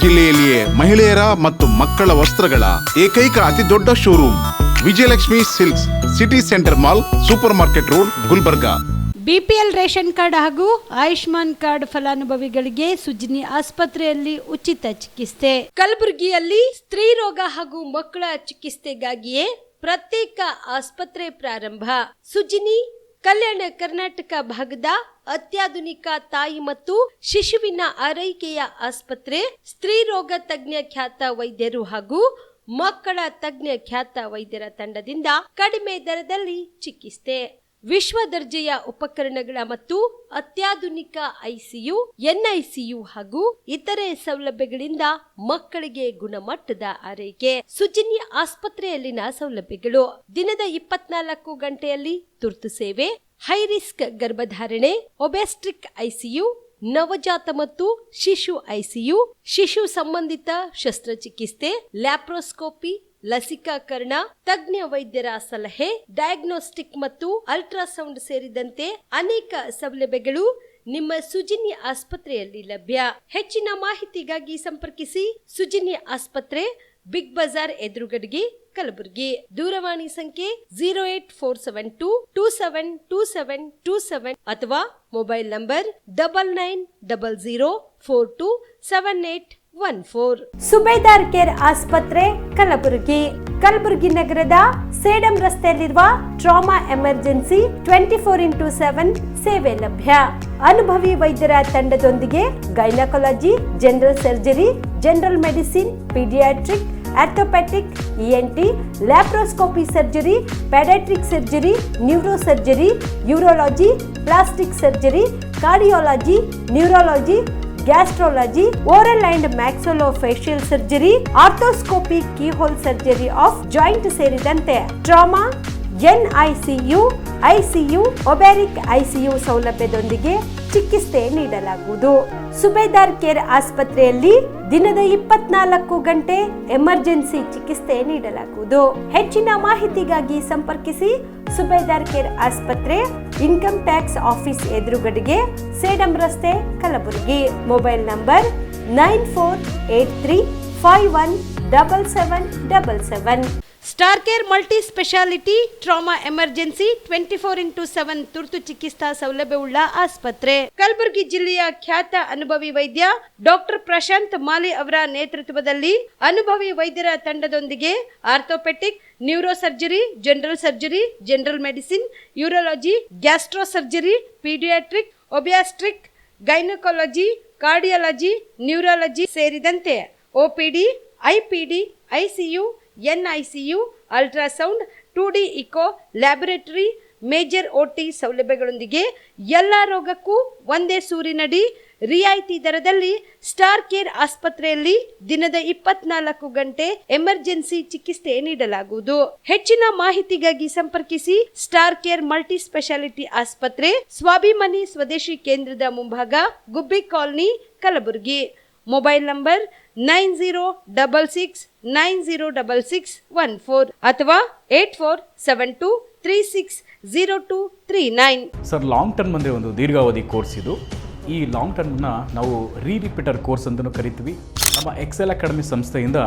ಜಿಲ್ಲೆಯಲ್ಲಿಯೇ ಮಹಿಳೆಯರ ಮತ್ತು ಮಕ್ಕಳ ವಸ್ತ್ರಗಳ ಏಕೈಕ ಅತಿ ದೊಡ್ಡ showroom Vijayalakshmi silks, city centre mall, super market road, Gulbarga. BPL ration card ಹಾಗೂ ಆಯುಷ್ಮಾನ್ ಕಾರ್ಡ್ ಫಲಾನುಭವಿಗಳಿಗೆ ಸುಜಿನಿ ಆಸ್ಪತ್ರೆಯಲ್ಲಿ ಉಚಿತ ಚಿಕಿತ್ಸೆ. ಕಲಬುರಗಿಯಲ್ಲಿ ಸ್ತ್ರೀ ರೋಗ ಹಾಗೂ ಮಕ್ಕಳ ಚಿಕಿತ್ಸೆಗಾಗಿಯೇ ಪ್ರತ್ಯೇಕ ಆಸ್ಪತ್ರೆ ಪ್ರಾರಂಭ. ಸುಜಿನಿ ಕಲ್ಯಾಣ ಕರ್ನಾಟಕ ಭಾಗದ ಅತ್ಯಾಧುನಿಕ ತಾಯಿ ಮತ್ತು ಶಿಶುವಿನ ಆರೈಕೆಯ ಆಸ್ಪತ್ರೆ. ಸ್ತ್ರೀ ರೋಗ ತಜ್ಞ ಖ್ಯಾತ ವೈದ್ಯರು ಹಾಗೂ ಮಕ್ಕಳ ತಜ್ಞ ಖ್ಯಾತ ವೈದ್ಯರ ತಂಡದಿಂದ ಕಡಿಮೆ ದರದಲ್ಲಿ ಚಿಕಿತ್ಸೆ, ವಿಶ್ವ ದರ್ಜೆಯ ಉಪಕರಣಗಳ ಮತ್ತು ಅತ್ಯಾಧುನಿಕ ಐಸಿಯು, ಎನ್ಐಸಿಯು ಹಾಗೂ ಇತರೆ ಸೌಲಭ್ಯಗಳಿಂದ ಮಕ್ಕಳಿಗೆ ಗುಣಮಟ್ಟದ ಆರೈಕೆ. ಸುಜಿನಿ ಆಸ್ಪತ್ರೆಯಲ್ಲಿನ ಸೌಲಭ್ಯಗಳು: ದಿನದ 24 ಗಂಟೆಯಲ್ಲಿ ತುರ್ತು ಸೇವೆ, ಹೈ ರಿಸ್ಕ್ ಗರ್ಭಧಾರಣೆ, ಒಬೆಸ್ಟ್ರಿಕ್ ಐಸಿಯು, ನವಜಾತ ಮತ್ತು ಶಿಶು ಐಸಿಯು, ಶಿಶು ಸಂಬಂಧಿತ ಶಸ್ತ್ರಚಿಕಿತ್ಸೆ, ಲ್ಯಾಪ್ರೋಸ್ಕೋಪಿ, ಲಸಿಕಾಕರಣ, ತಜ್ಞ ವೈದ್ಯರ ಸಲಹೆ, ಡಯಾಗ್ನೋಸ್ಟಿಕ್ ಮತ್ತು ಅಲ್ಟ್ರಾಸೌಂಡ್ ಸೇರಿದಂತೆ ಅನೇಕ ಸೌಲಭ್ಯಗಳು ನಿಮ್ಮ ಸುಜಿನಿ ಆಸ್ಪತ್ರೆಯಲ್ಲಿ ಲಭ್ಯ. ಹೆಚ್ಚಿನ ಮಾಹಿತಿಗಾಗಿ ಸಂಪರ್ಕಿಸಿ ಸುಜಿನಿ ಆಸ್ಪತ್ರೆ, ಬಿಗ್ ಬಜಾರ್ ಎದುರುಗಡೆಗೆ, ಕಲಬುರಗಿ. ದೂರವಾಣಿ ಸಂಖ್ಯೆ 08472272727 ಅಥವಾ ಮೊಬೈಲ್ ನಂಬರ್ 9900427814. ಸುಬೇದಾರ್ ಕೇರ್ ಆಸ್ಪತ್ರೆ, ಕಲಬುರಗಿ. ಕಲಬುರಗಿ ನಗರದ ಸೇಡಂ ರಸ್ತೆಯಲ್ಲಿರುವ ಟ್ರಾಮಾ ಎಮರ್ಜೆನ್ಸಿ 24x7 ಸೇವೆ ಲಭ್ಯ. ಅನುಭವಿ ವೈದ್ಯರ ತಂಡದೊಂದಿಗೆ gynaecology, general surgery, general medicine, paediatric, orthopaedic, ENT, laparoscopy surgery, paediatric surgery, neuro surgery, urology, plastic surgery, cardiology, neurology, gastrology, oral and maxillofacial surgery, arthroscopy, keyhole surgery of joint ಸೇರಿದಂತೆ trauma, NICU, ICU, obstetric ICU ಸೌಲಭ್ಯದೊಂದಿಗೆ ಚಿಕಿತ್ಸೆ ನೀಡಲಾಗುವುದು. ಸುಬೇದಾರ್ care ಆಸ್ಪತ್ರೆಯಲ್ಲಿ ದಿನದ 24 ಗಂಟೆ emergency ಚಿಕಿತ್ಸೆ ನೀಡಲಾಗುವುದು. ಹೆಚ್ಚಿನ ಮಾಹಿತಿಗಾಗಿ ಸಂಪರ್ಕಿಸಿ ಸುಬೇದಾರ್ ಕೇರ್ ಆಸ್ಪತ್ರೆ, ಇನ್ಕಮ್ ಟ್ಯಾಕ್ಸ್ ಆಫೀಸ್ ಎದುರುಗಡೆಗೆ, ಸೇಡಂ ರಸ್ತೆ, Kalaburagi. Mobile number 9483517777. Star care multi speciality trauma emergency 24x7 ತುರ್ತು ಚಿಕಿತ್ಸಾ ಸೌಲಭ್ಯವುಳ್ಳ ಆಸ್ಪತ್ರೆ. ಕಲಬುರಗಿ ಜಿಲ್ಲೆಯ ಖ್ಯಾತ ಅನುಭವಿ ವೈದ್ಯ ಡಾಕ್ಟರ್ ಪ್ರಶಾಂತ್ ಮಾಲಿ ಅವರ ನೇತೃತ್ವದಲ್ಲಿ ಅನುಭವಿ ವೈದ್ಯರ ತಂಡದೊಂದಿಗೆ orthopaedic, neuro surgery, general surgery, general medicine, urology, gastro surgery, paediatric, obstetric, gynaecology, cardiology, neurology ಸೇರಿದಂತೆ OPD, IPD, ICU, NICU, ultrasound, 2D echo, laboratory, major OT ಸೌಲಭ್ಯಗಳೊಂದಿಗೆ ಎಲ್ಲ ರೋಗಕ್ಕೂ ಒಂದೇ ಸೂರಿನಡಿ ರಿಯಾಯಿತಿ ದರದಲ್ಲಿ ಸ್ಟಾರ್ ಕೇರ್ ಆಸ್ಪತ್ರೆಯಲ್ಲಿ ದಿನದ 24 ಗಂಟೆ ಎಮರ್ಜೆನ್ಸಿ ಚಿಕಿತ್ಸೆ ನೀಡಲಾಗುವುದು. ಹೆಚ್ಚಿನ ಮಾಹಿತಿಗಾಗಿ ಸಂಪರ್ಕಿಸಿ ಸ್ಟಾರ್ ಕೇರ್ ಮಲ್ಟಿ ಸ್ಪೆಷಾಲಿಟಿ ಆಸ್ಪತ್ರೆ, ಸ್ವಾಭಿಮಾನಿ ಸ್ವದೇಶಿ ಕೇಂದ್ರದ ಮುಂಭಾಗ, ಗುಬ್ಬಿ ಕಾಲನಿ, ಕಲಬುರಗಿ. ಮೊಬೈಲ್ ನಂಬರ್ 9066906614 ಅಥವಾ 8472360239. ಸರ್, ಲಾಂಗ್ ಟರ್ಮ್ ಅಂದರೆ ಒಂದು ದೀರ್ಘಾವಧಿ ಕೋರ್ಸ್ ಇದು. ಈ ಲಾಂಗ್ ಟರ್ಮ್ನ ನಾವು ರಿಪೀಟರ್ ಕೋರ್ಸ್ ಅಂತಲೂ ಕರಿತೀವಿ. ನಮ್ಮ ಎಕ್ಸೆಲ್ ಅಕಾಡೆಮಿ ಸಂಸ್ಥೆಯಿಂದ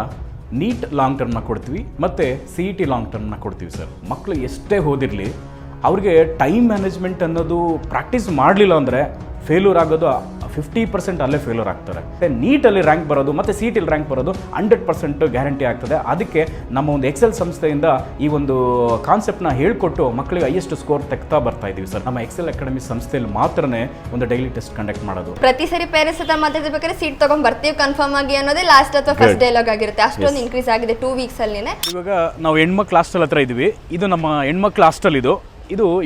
ನೀಟ್ ಲಾಂಗ್ ಟರ್ಮ್ನ ಕೊಡ್ತೀವಿ ಮತ್ತು CET ಲಾಂಗ್ ಟರ್ಮ್ನ ಕೊಡ್ತೀವಿ. ಸರ್, ಮಕ್ಕಳು ಎಷ್ಟೇ ಓದಿರಲಿ ಅವ್ರಿಗೆ ಟೈಮ್ ಮ್ಯಾನೇಜ್ಮೆಂಟ್ ಅನ್ನೋದು ಪ್ರಾಕ್ಟೀಸ್ ಮಾಡಲಿಲ್ಲ ಅಂದರೆ ಫೇಲ್ಯೂರ್ ಆಗೋದು 50% ಅಲ್ಲೇ ಫೇಲ್ಯೂರ್ ಆಗ್ತಾರೆ. ನೀಟಲ್ಲಿ ರ್ಯಾಂಕ್ ಬರೋದು ಮತ್ತು CETಲಿ ರ್ಯಾಂಕ್ ಬರೋದು 100% ಗ್ಯಾರಂಟಿ ಆಗ್ತದೆ. ಅದಕ್ಕೆ ನಮ್ಮ ಒಂದು ಎಕ್ಸೆಲ್ ಸಂಸ್ಥೆಯಿಂದ ಈ ಒಂದು ಕಾನ್ಸೆಪ್ಟ್ನ ಹೇಳ್ಕೊಟ್ಟು ಮಕ್ಕಳಿಗೆ ಹೈಯೆಸ್ಟ್ ಸ್ಕೋರ್ ತೆಗ್ತಾ ಬರ್ತಾ ಇದ್ದೀವಿ. ಸರ್, ನಮ್ಮ ಎಕ್ಸೆಲ್ ಅಕಾಡೆಮಿ ಸಂಸ್ಥೆಯಲ್ಲಿ ಮಾತ್ರನೇ ಒಂದು ಡೈಲಿ ಟೆಸ್ಟ್ ಕಂಡಕ್ಟ್ ಮಾಡೋದು. ಪ್ರತಿ ಸರಿ ಪೇರೆಂಟ್ಸ್ ಹತ್ರ ಮಾತಾಡ್ಬೇಕಾದ್ರೆ ಸೀಟ್ ತಗೊಂಡ್ ಬರ್ತೀವಿ ಕನ್ಫರ್ಮ್ ಆಗಿ ಅನ್ನೋದೇ ಲಾಸ್ಟ್ ಅಥವಾ ಫಸ್ಟ್ ಡೈಲಾಗ್ ಆಗಿರುತ್ತೆ. ಅಷ್ಟೊಂದು ಇನ್ಕ್ರೀಸ್ ಆಗಿದೆ 2 ವೀಕ್ಸ್ ಅಲ್ಲಿನೇ. ಇವಾಗ ನಾವು ಹೆಣ್ಮಕ್ಳು ಹಾಸ್ಟೆಲ್ ಹತ್ರ ಇದ್ದೀವಿ. ಇದು ನಮ್ಮ ಹೆಣ್ಮಕ್ಳು ಹಾಸ್ಟೆಲ್. ಇದು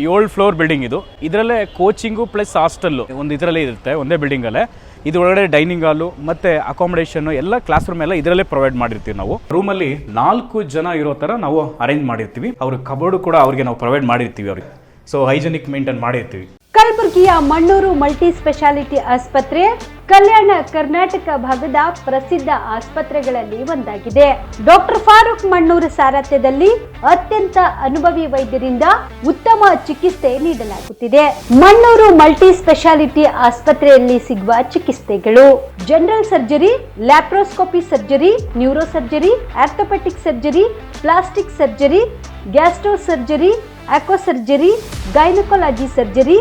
7 ಫ್ಲೋರ್ ಬಿಲ್ಡಿಂಗ್. ಇದರಲ್ಲೇ ಕೋಚಿಂಗು ಪ್ಲಸ್ ಹಾಸ್ಟೆಲ್ಲು ಒಂದು ಇದರಲ್ಲೇ ಇರುತ್ತೆ, ಒಂದೇ ಬಿಲ್ಡಿಂಗಲ್ಲೇ. ಇದು ಒಳಗಡೆ ಡೈನಿಂಗ್ ಹಾಲು ಮತ್ತು ಅಕಾಮಿಡೇಷನ್ನು ಎಲ್ಲ ಕ್ಲಾಸ್ ರೂಮ್ ಎಲ್ಲ ಇದರಲ್ಲೇ ಪ್ರೊವೈಡ್ ಮಾಡಿರ್ತೀವಿ. ನಾವು ರೂಮಲ್ಲಿ 4 ಜನ ಇರೋ ಥರ ನಾವು ಅರೇಂಜ್ ಮಾಡಿರ್ತೀವಿ. ಅವ್ರ ಕಬೋರ್ಡು ಕೂಡ ಅವ್ರಿಗೆ ನಾವು ಪ್ರೊವೈಡ್ ಮಾಡಿರ್ತೀವಿ ಅವ್ರಿಗೆ. ಸೊ ಹೈಜೆನಿಕ್ ಮೇಂಟೈನ್ ಮಾಡಿರ್ತೀವಿ. ಕಲಬುರಗಿಯ ಮಣ್ಣೂರು ಮಲ್ಟಿ ಸ್ಪೆಷಾಲಿಟಿ ಆಸ್ಪತ್ರೆ ಕಲ್ಯಾಣ ಕರ್ನಾಟಕ ಭಾಗದ ಪ್ರಸಿದ್ಧ ಆಸ್ಪತ್ರೆಗಳಲ್ಲಿ ಒಂದಾಗಿದೆ. ಡಾಕ್ಟರ್ ಫಾರೂಕ್ ಮಣ್ಣೂರು ಸಾರಥ್ಯದಲ್ಲಿ ಅತ್ಯಂತ ಅನುಭವಿ ವೈದ್ಯರಿಂದ ಉತ್ತಮ ಚಿಕಿತ್ಸೆ ನೀಡಲಾಗುತ್ತಿದೆ. ಮಣ್ಣೂರು ಮಲ್ಟಿ ಸ್ಪೆಷಾಲಿಟಿ ಆಸ್ಪತ್ರೆಯಲ್ಲಿ ಸಿಗುವ ಚಿಕಿತ್ಸೆಗಳು: general surgery, laparoscopy surgery, neuro surgery, orthopaedic surgery, plastic surgery, gastro surgery, aqua surgery, gynaecology surgery,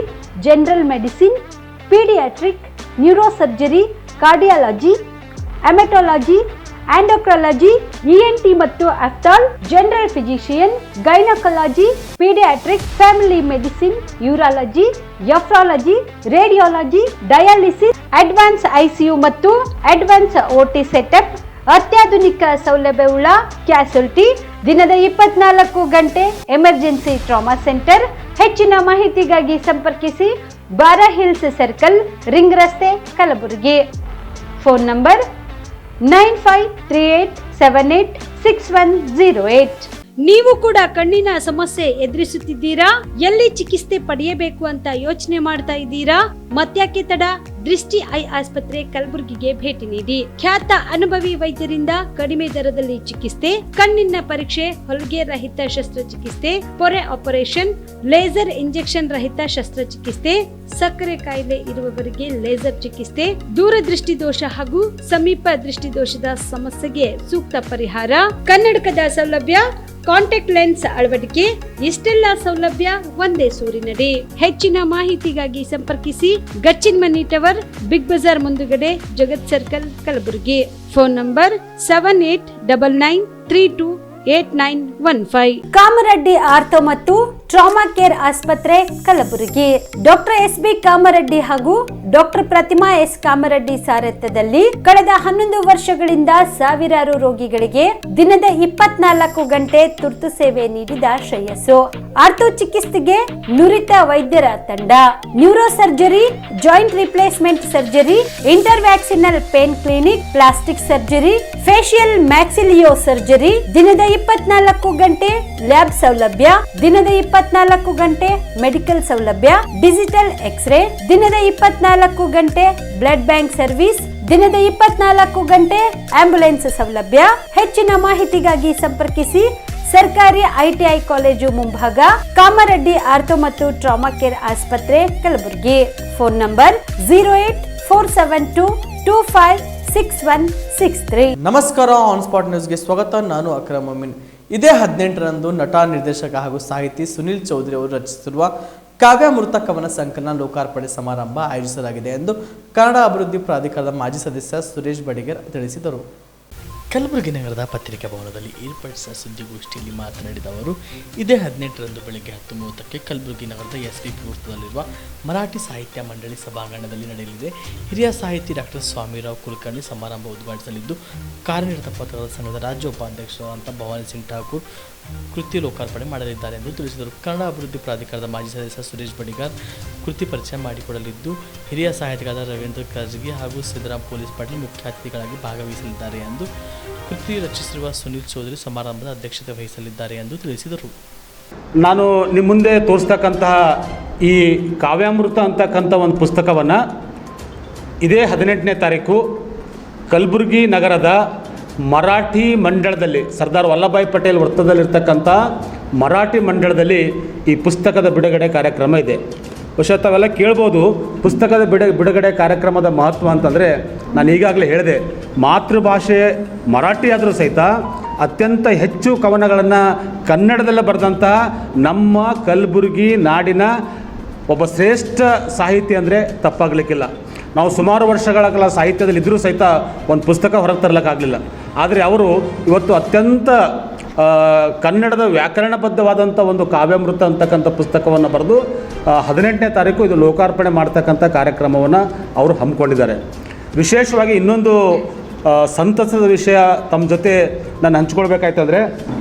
general medicine, paediatric, neuro surgery, cardiology, haematology, endocrinology, ENT ಮತ್ತು ophthal, general physician, gynaecology, paediatric, family medicine, urology, nephrology, radiology, dialysis, advance ICU ಮತ್ತು advance OT setup, ಅತ್ಯಾಧುನಿಕ ಸೌಲಭ್ಯವುಳ್ಳ ಕ್ಯಾಸುಲಿಟಿ, ದಿನದ 24 ಗಂಟೆ emergency trauma centre. ಹೆಚ್ಚಿನ ಮಾಹಿತಿಗಾಗಿ ಸಂಪರ್ಕಿಸಿ ಬಾರಾ hills circle, ring ರಸ್ತೆ, ಕಲಬುರಗಿ. Phone number 9538786108. ನೀವು ಕೂಡ ಕಣ್ಣಿನ ಸಮಸ್ಯೆ ಎದುರಿಸುತ್ತಿದ್ದೀರಾ? ಎಲ್ಲಿ ಚಿಕಿತ್ಸೆ ಪಡೆಯಬೇಕು ಅಂತ ಯೋಚನೆ ಮಾಡ್ತಾ ಇದ್ದೀರಾ? ಮತ್ಯಾಕೆ ತಡ? ದೃಷ್ಟಿ ಐ ಆಸ್ಪತ್ರೆ ಕಲಬುರಗಿಗೆ ಭೇಟಿ ನೀಡಿ. ಖ್ಯಾತ ಅನುಭವಿ ವೈದ್ಯರಿಂದ ಕಡಿಮೆ ದರದಲ್ಲಿ ಚಿಕಿತ್ಸೆ, ಕಣ್ಣಿನ ಪರೀಕ್ಷೆ, ಹೊಲಿಗೆ ರಹಿತ ಶಸ್ತ್ರಚಿಕಿತ್ಸೆ, ಪೊರೆ ಆಪರೇಷನ್, ಲೇಸರ್ ಇಂಜೆಕ್ಷನ್ ರಹಿತ ಶಸ್ತ್ರಚಿಕಿತ್ಸೆ, ಸಕ್ಕರೆ ಕಾಯಿಲೆ ಇರುವವರಿಗೆ ಲೇಸರ್ ಚಿಕಿತ್ಸೆ, ದೂರದೃಷ್ಟಿ ದೋಷ ಹಾಗೂ ಸಮೀಪ ದೃಷ್ಟಿ ದೋಷದ ಸಮಸ್ಯೆಗೆ ಸೂಕ್ತ ಪರಿಹಾರ, ಕನ್ನಡಕದ ಸೌಲಭ್ಯ, ಕಾಂಟ್ಯಾಕ್ಟ್ ಲೆನ್ಸ್ ಅಳವಡಿಕೆ, ಇಷ್ಟೆಲ್ಲ ಸೌಲಭ್ಯ ಒಂದೇ ಸೂರಿನಡಿ. ಹೆಚ್ಚಿನ ಮಾಹಿತಿಗಾಗಿ ಸಂಪರ್ಕಿಸಿ Gachchin Mani tower, Big Bazaar ಮುಂದುಗಡೆ, Jagat circle, Kalaburagi. Phone number 7899328915. Kamareddy ortho ಮತ್ತು ಟ್ರಾಮಾ ಕೇರ್ ಆಸ್ಪತ್ರೆ, ಕಲಬುರಗಿ. ಡಾಕ್ಟರ್ SB ಕಾಮರೆಡ್ಡಿ ಹಾಗೂ ಡಾಕ್ಟರ್ ಪ್ರತಿಮಾ S ಕಾಮರೆಡ್ಡಿ ಸಾರಥ್ಯದಲ್ಲಿ ಕಳೆದ 11 ವರ್ಷಗಳಿಂದ ಸಾವಿರಾರು ರೋಗಿಗಳಿಗೆ ದಿನದ 24 ಗಂಟೆ ತುರ್ತು ಸೇವೆ ನೀಡಿದ ಶ್ರೇಯಸ್ಸು. ಆರ್ಥೋ ಚಿಕಿತ್ಸೆಗೆ ನುರಿತ ವೈದ್ಯರ ತಂಡ, neuro surgery, joint replacement surgery, interventional pain clinic, plastic surgery, facial maxillo surgery, ದಿನದ 24 ಗಂಟೆ ಲ್ಯಾಬ್ ಸೌಲಭ್ಯ, ದಿನದ 24 ಗಂಟೆ ಮೆಡಿಕಲ್ ಸೌಲಭ್ಯ, ಡಿಜಿಟಲ್ ಎಕ್ಸ್ರೇ, ದಿನದ 24 ಗಂಟೆ ಬ್ಲಡ್ ಬ್ಯಾಂಕ್ ಸರ್ವಿಸ್, ದಿನದ 24 ಗಂಟೆ ಆಂಬ್ಯುಲೆನ್ಸ್ ಸೌಲಭ್ಯ. ಹೆಚ್ಚಿನ ಮಾಹಿತಿಗಾಗಿ ಸಂಪರ್ಕಿಸಿ ಸರ್ಕಾರಿ ITI ಕಾಲೇಜು ಮುಂಭಾಗ, ಕಾಮರೆಡ್ಡಿ ಆರ್ಥೋ ಮತ್ತು ಟ್ರಾಮಾ ಕೇರ್ ಆಸ್ಪತ್ರೆ, ಕಲಬುರಗಿ. Phone number 08472256163. ನಮಸ್ಕಾರ, ಆನ್ ಸ್ಪಾಟ್ ನ್ಯೂಸ್ಗೆ ಸ್ವಾಗತ. ನಾನು ಅಕ್ರಮ್ ಅಮೀನ್. ಇದೇ 18ರಂದು ನಟ, ನಿರ್ದೇಶಕ ಹಾಗೂ ಸಾಹಿತಿ ಸುನಿಲ್ ಚೌಧರಿ ಅವರು ರಚಿಸಿರುವ ಕಾವ್ಯಾಮೃತ ಕವನ ಸಂಕಲನ ಲೋಕಾರ್ಪಣೆ ಸಮಾರಂಭ ಆಯೋಜಿಸಲಾಗಿದೆ ಎಂದು ಕನ್ನಡ ಅಭಿವೃದ್ಧಿ ಪ್ರಾಧಿಕಾರದ ಮಾಜಿ ಸದಸ್ಯ ಸುರೇಶ್ ಬಡಿಗೇರ್ ತಿಳಿಸಿದರು. ಕಲಬುರಗಿ ನಗರದ ಪತ್ರಿಕಾ ಭವನದಲ್ಲಿ ಏರ್ಪಡಿಸಿದ ಸುದ್ದಿಗೋಷ್ಠಿಯಲ್ಲಿ ಮಾತನಾಡಿದ ಅವರು, ಇದೇ 18ರಂದು ಬೆಳಗ್ಗೆ 10:30ಕ್ಕೆ ಕಲಬುರಗಿ ನಗರದ SPP ವೃತ್ತದಲ್ಲಿರುವ ಮರಾಠಿ ಸಾಹಿತ್ಯ ಮಂಡಳಿ ಸಭಾಂಗಣದಲ್ಲಿ ನಡೆಯಲಿದೆ. ಹಿರಿಯ ಸಾಹಿತಿ ಡಾಕ್ಟರ್ ಸ್ವಾಮಿರಾವ್ ಕುಲಕರ್ಣಿ ಸಮಾರಂಭ ಉದ್ಘಾಟಿಸಲಿದ್ದು, ಕಾರ್ಯನಿರತ ಪತ್ರಕರ್ತರ ಸಂಘದ ರಾಜ್ಯ ಉಪಾಧ್ಯಕ್ಷರಾದಂಥ ಭವಾನಿ ಸಿಂಗ್ ಠಾಕೂರ್ ಕೃತಿ ಲೋಕಾರ್ಪಣೆ ಮಾಡಲಿದ್ದಾರೆ ಎಂದು ತಿಳಿಸಿದರು. ಕನ್ನಡ ಅಭಿವೃದ್ಧಿ ಪ್ರಾಧಿಕಾರದ ಮಾಜಿ ಸದಸ್ಯ ಸುರೇಶ್ ಬಡಿಗಾರ್ ಕೃತಿ ಪರಿಚಯ ಮಾಡಿಕೊಡಲಿದ್ದು, ಹಿರಿಯ ಸಾಹಿತಿಗಳಾದ ರವೀಂದ್ರ ಕರ್ಜಗಿ ಹಾಗೂ ಸಿದ್ದರಾಮ್ ಪೊಲೀಸ್ ಪಾಟೀಲ್ ಮುಖ್ಯ ಅತಿಥಿಗಳಾಗಿ ಭಾಗವಹಿಸಲಿದ್ದಾರೆ ಎಂದು, ಕೃತಿ ರಚಿಸಿರುವ ಸುನಿಲ್ ಚೌಧರಿ ಸಮಾರಂಭದ ಅಧ್ಯಕ್ಷತೆ ವಹಿಸಲಿದ್ದಾರೆ ಎಂದು ತಿಳಿಸಿದರು. ನಾನು ನಿಮ್ಮ ಮುಂದೆ ತೋರಿಸ್ತಕ್ಕಂತಹ ಈ ಕಾವ್ಯಾಮೃತ ಅಂತಕ್ಕಂಥ ಒಂದು ಪುಸ್ತಕವನ್ನು ಇದೇ 18ನೇ ತಾರೀಕು ಕಲಬುರಗಿ ನಗರದ ಮರಾಠಿ ಮಂಡಳದಲ್ಲಿ, ಸರ್ದಾರ್ ವಲ್ಲಭಭಾಯಿ ಪಟೇಲ್ ವೃತ್ತದಲ್ಲಿರ್ತಕ್ಕಂಥ ಮರಾಠಿ ಮಂಡಳದಲ್ಲಿ ಈ ಪುಸ್ತಕದ ಬಿಡುಗಡೆ ಕಾರ್ಯಕ್ರಮ ಇದೆ. ಬಹುಶಃ ತಾವೆಲ್ಲ ಕೇಳ್ಬೋದು, ಪುಸ್ತಕದ ಬಿಡುಗಡೆ ಕಾರ್ಯಕ್ರಮದ ಮಹತ್ವ ಅಂತಂದರೆ, ನಾನು ಈಗಾಗಲೇ ಹೇಳಿದೆ, ಮಾತೃಭಾಷೆ ಮರಾಠಿ ಆದರೂ ಸಹಿತ ಅತ್ಯಂತ ಹೆಚ್ಚು ಕವನಗಳನ್ನು ಕನ್ನಡದಲ್ಲೇ ಬರೆದಂತಹ ನಮ್ಮ ಕಲಬುರಗಿ ನಾಡಿನ ಒಬ್ಬ ಶ್ರೇಷ್ಠ ಸಾಹಿತಿ ಅಂದರೆ ತಪ್ಪಾಗಲಿಕ್ಕಿಲ್ಲ. ನಾವು ಸುಮಾರು ವರ್ಷಗಳ ಕಾಲ ಸಾಹಿತ್ಯದಲ್ಲಿ ಇದ್ದರೂ ಸಹಿತ ಒಂದು ಪುಸ್ತಕ ಹೊರಗೆ ತರಲಿಕ್ಕಾಗಲಿಲ್ಲ. ಆದರೆ ಅವರು ಇವತ್ತು ಅತ್ಯಂತ ಕನ್ನಡದ ವ್ಯಾಕರಣಬದ್ಧವಾದಂಥ ಒಂದು ಕಾವ್ಯಾಮೃತ ಅಂತಕ್ಕಂಥ ಪುಸ್ತಕವನ್ನು ಬರೆದು 18ನೇ ತಾರೀಕು ಇದು ಲೋಕಾರ್ಪಣೆ ಮಾಡ್ತಕ್ಕಂಥ ಕಾರ್ಯಕ್ರಮವನ್ನು ಅವರು ಹಮ್ಮಿಕೊಂಡಿದ್ದಾರೆ. ವಿಶೇಷವಾಗಿ ಇನ್ನೊಂದು ಸಂತಸದ ವಿಷಯ ತಮ್ಮ ಜೊತೆ ನಾನು ಹಂಚ್ಕೊಳ್ಬೇಕಾಯ್ತು ಅಂದರೆ,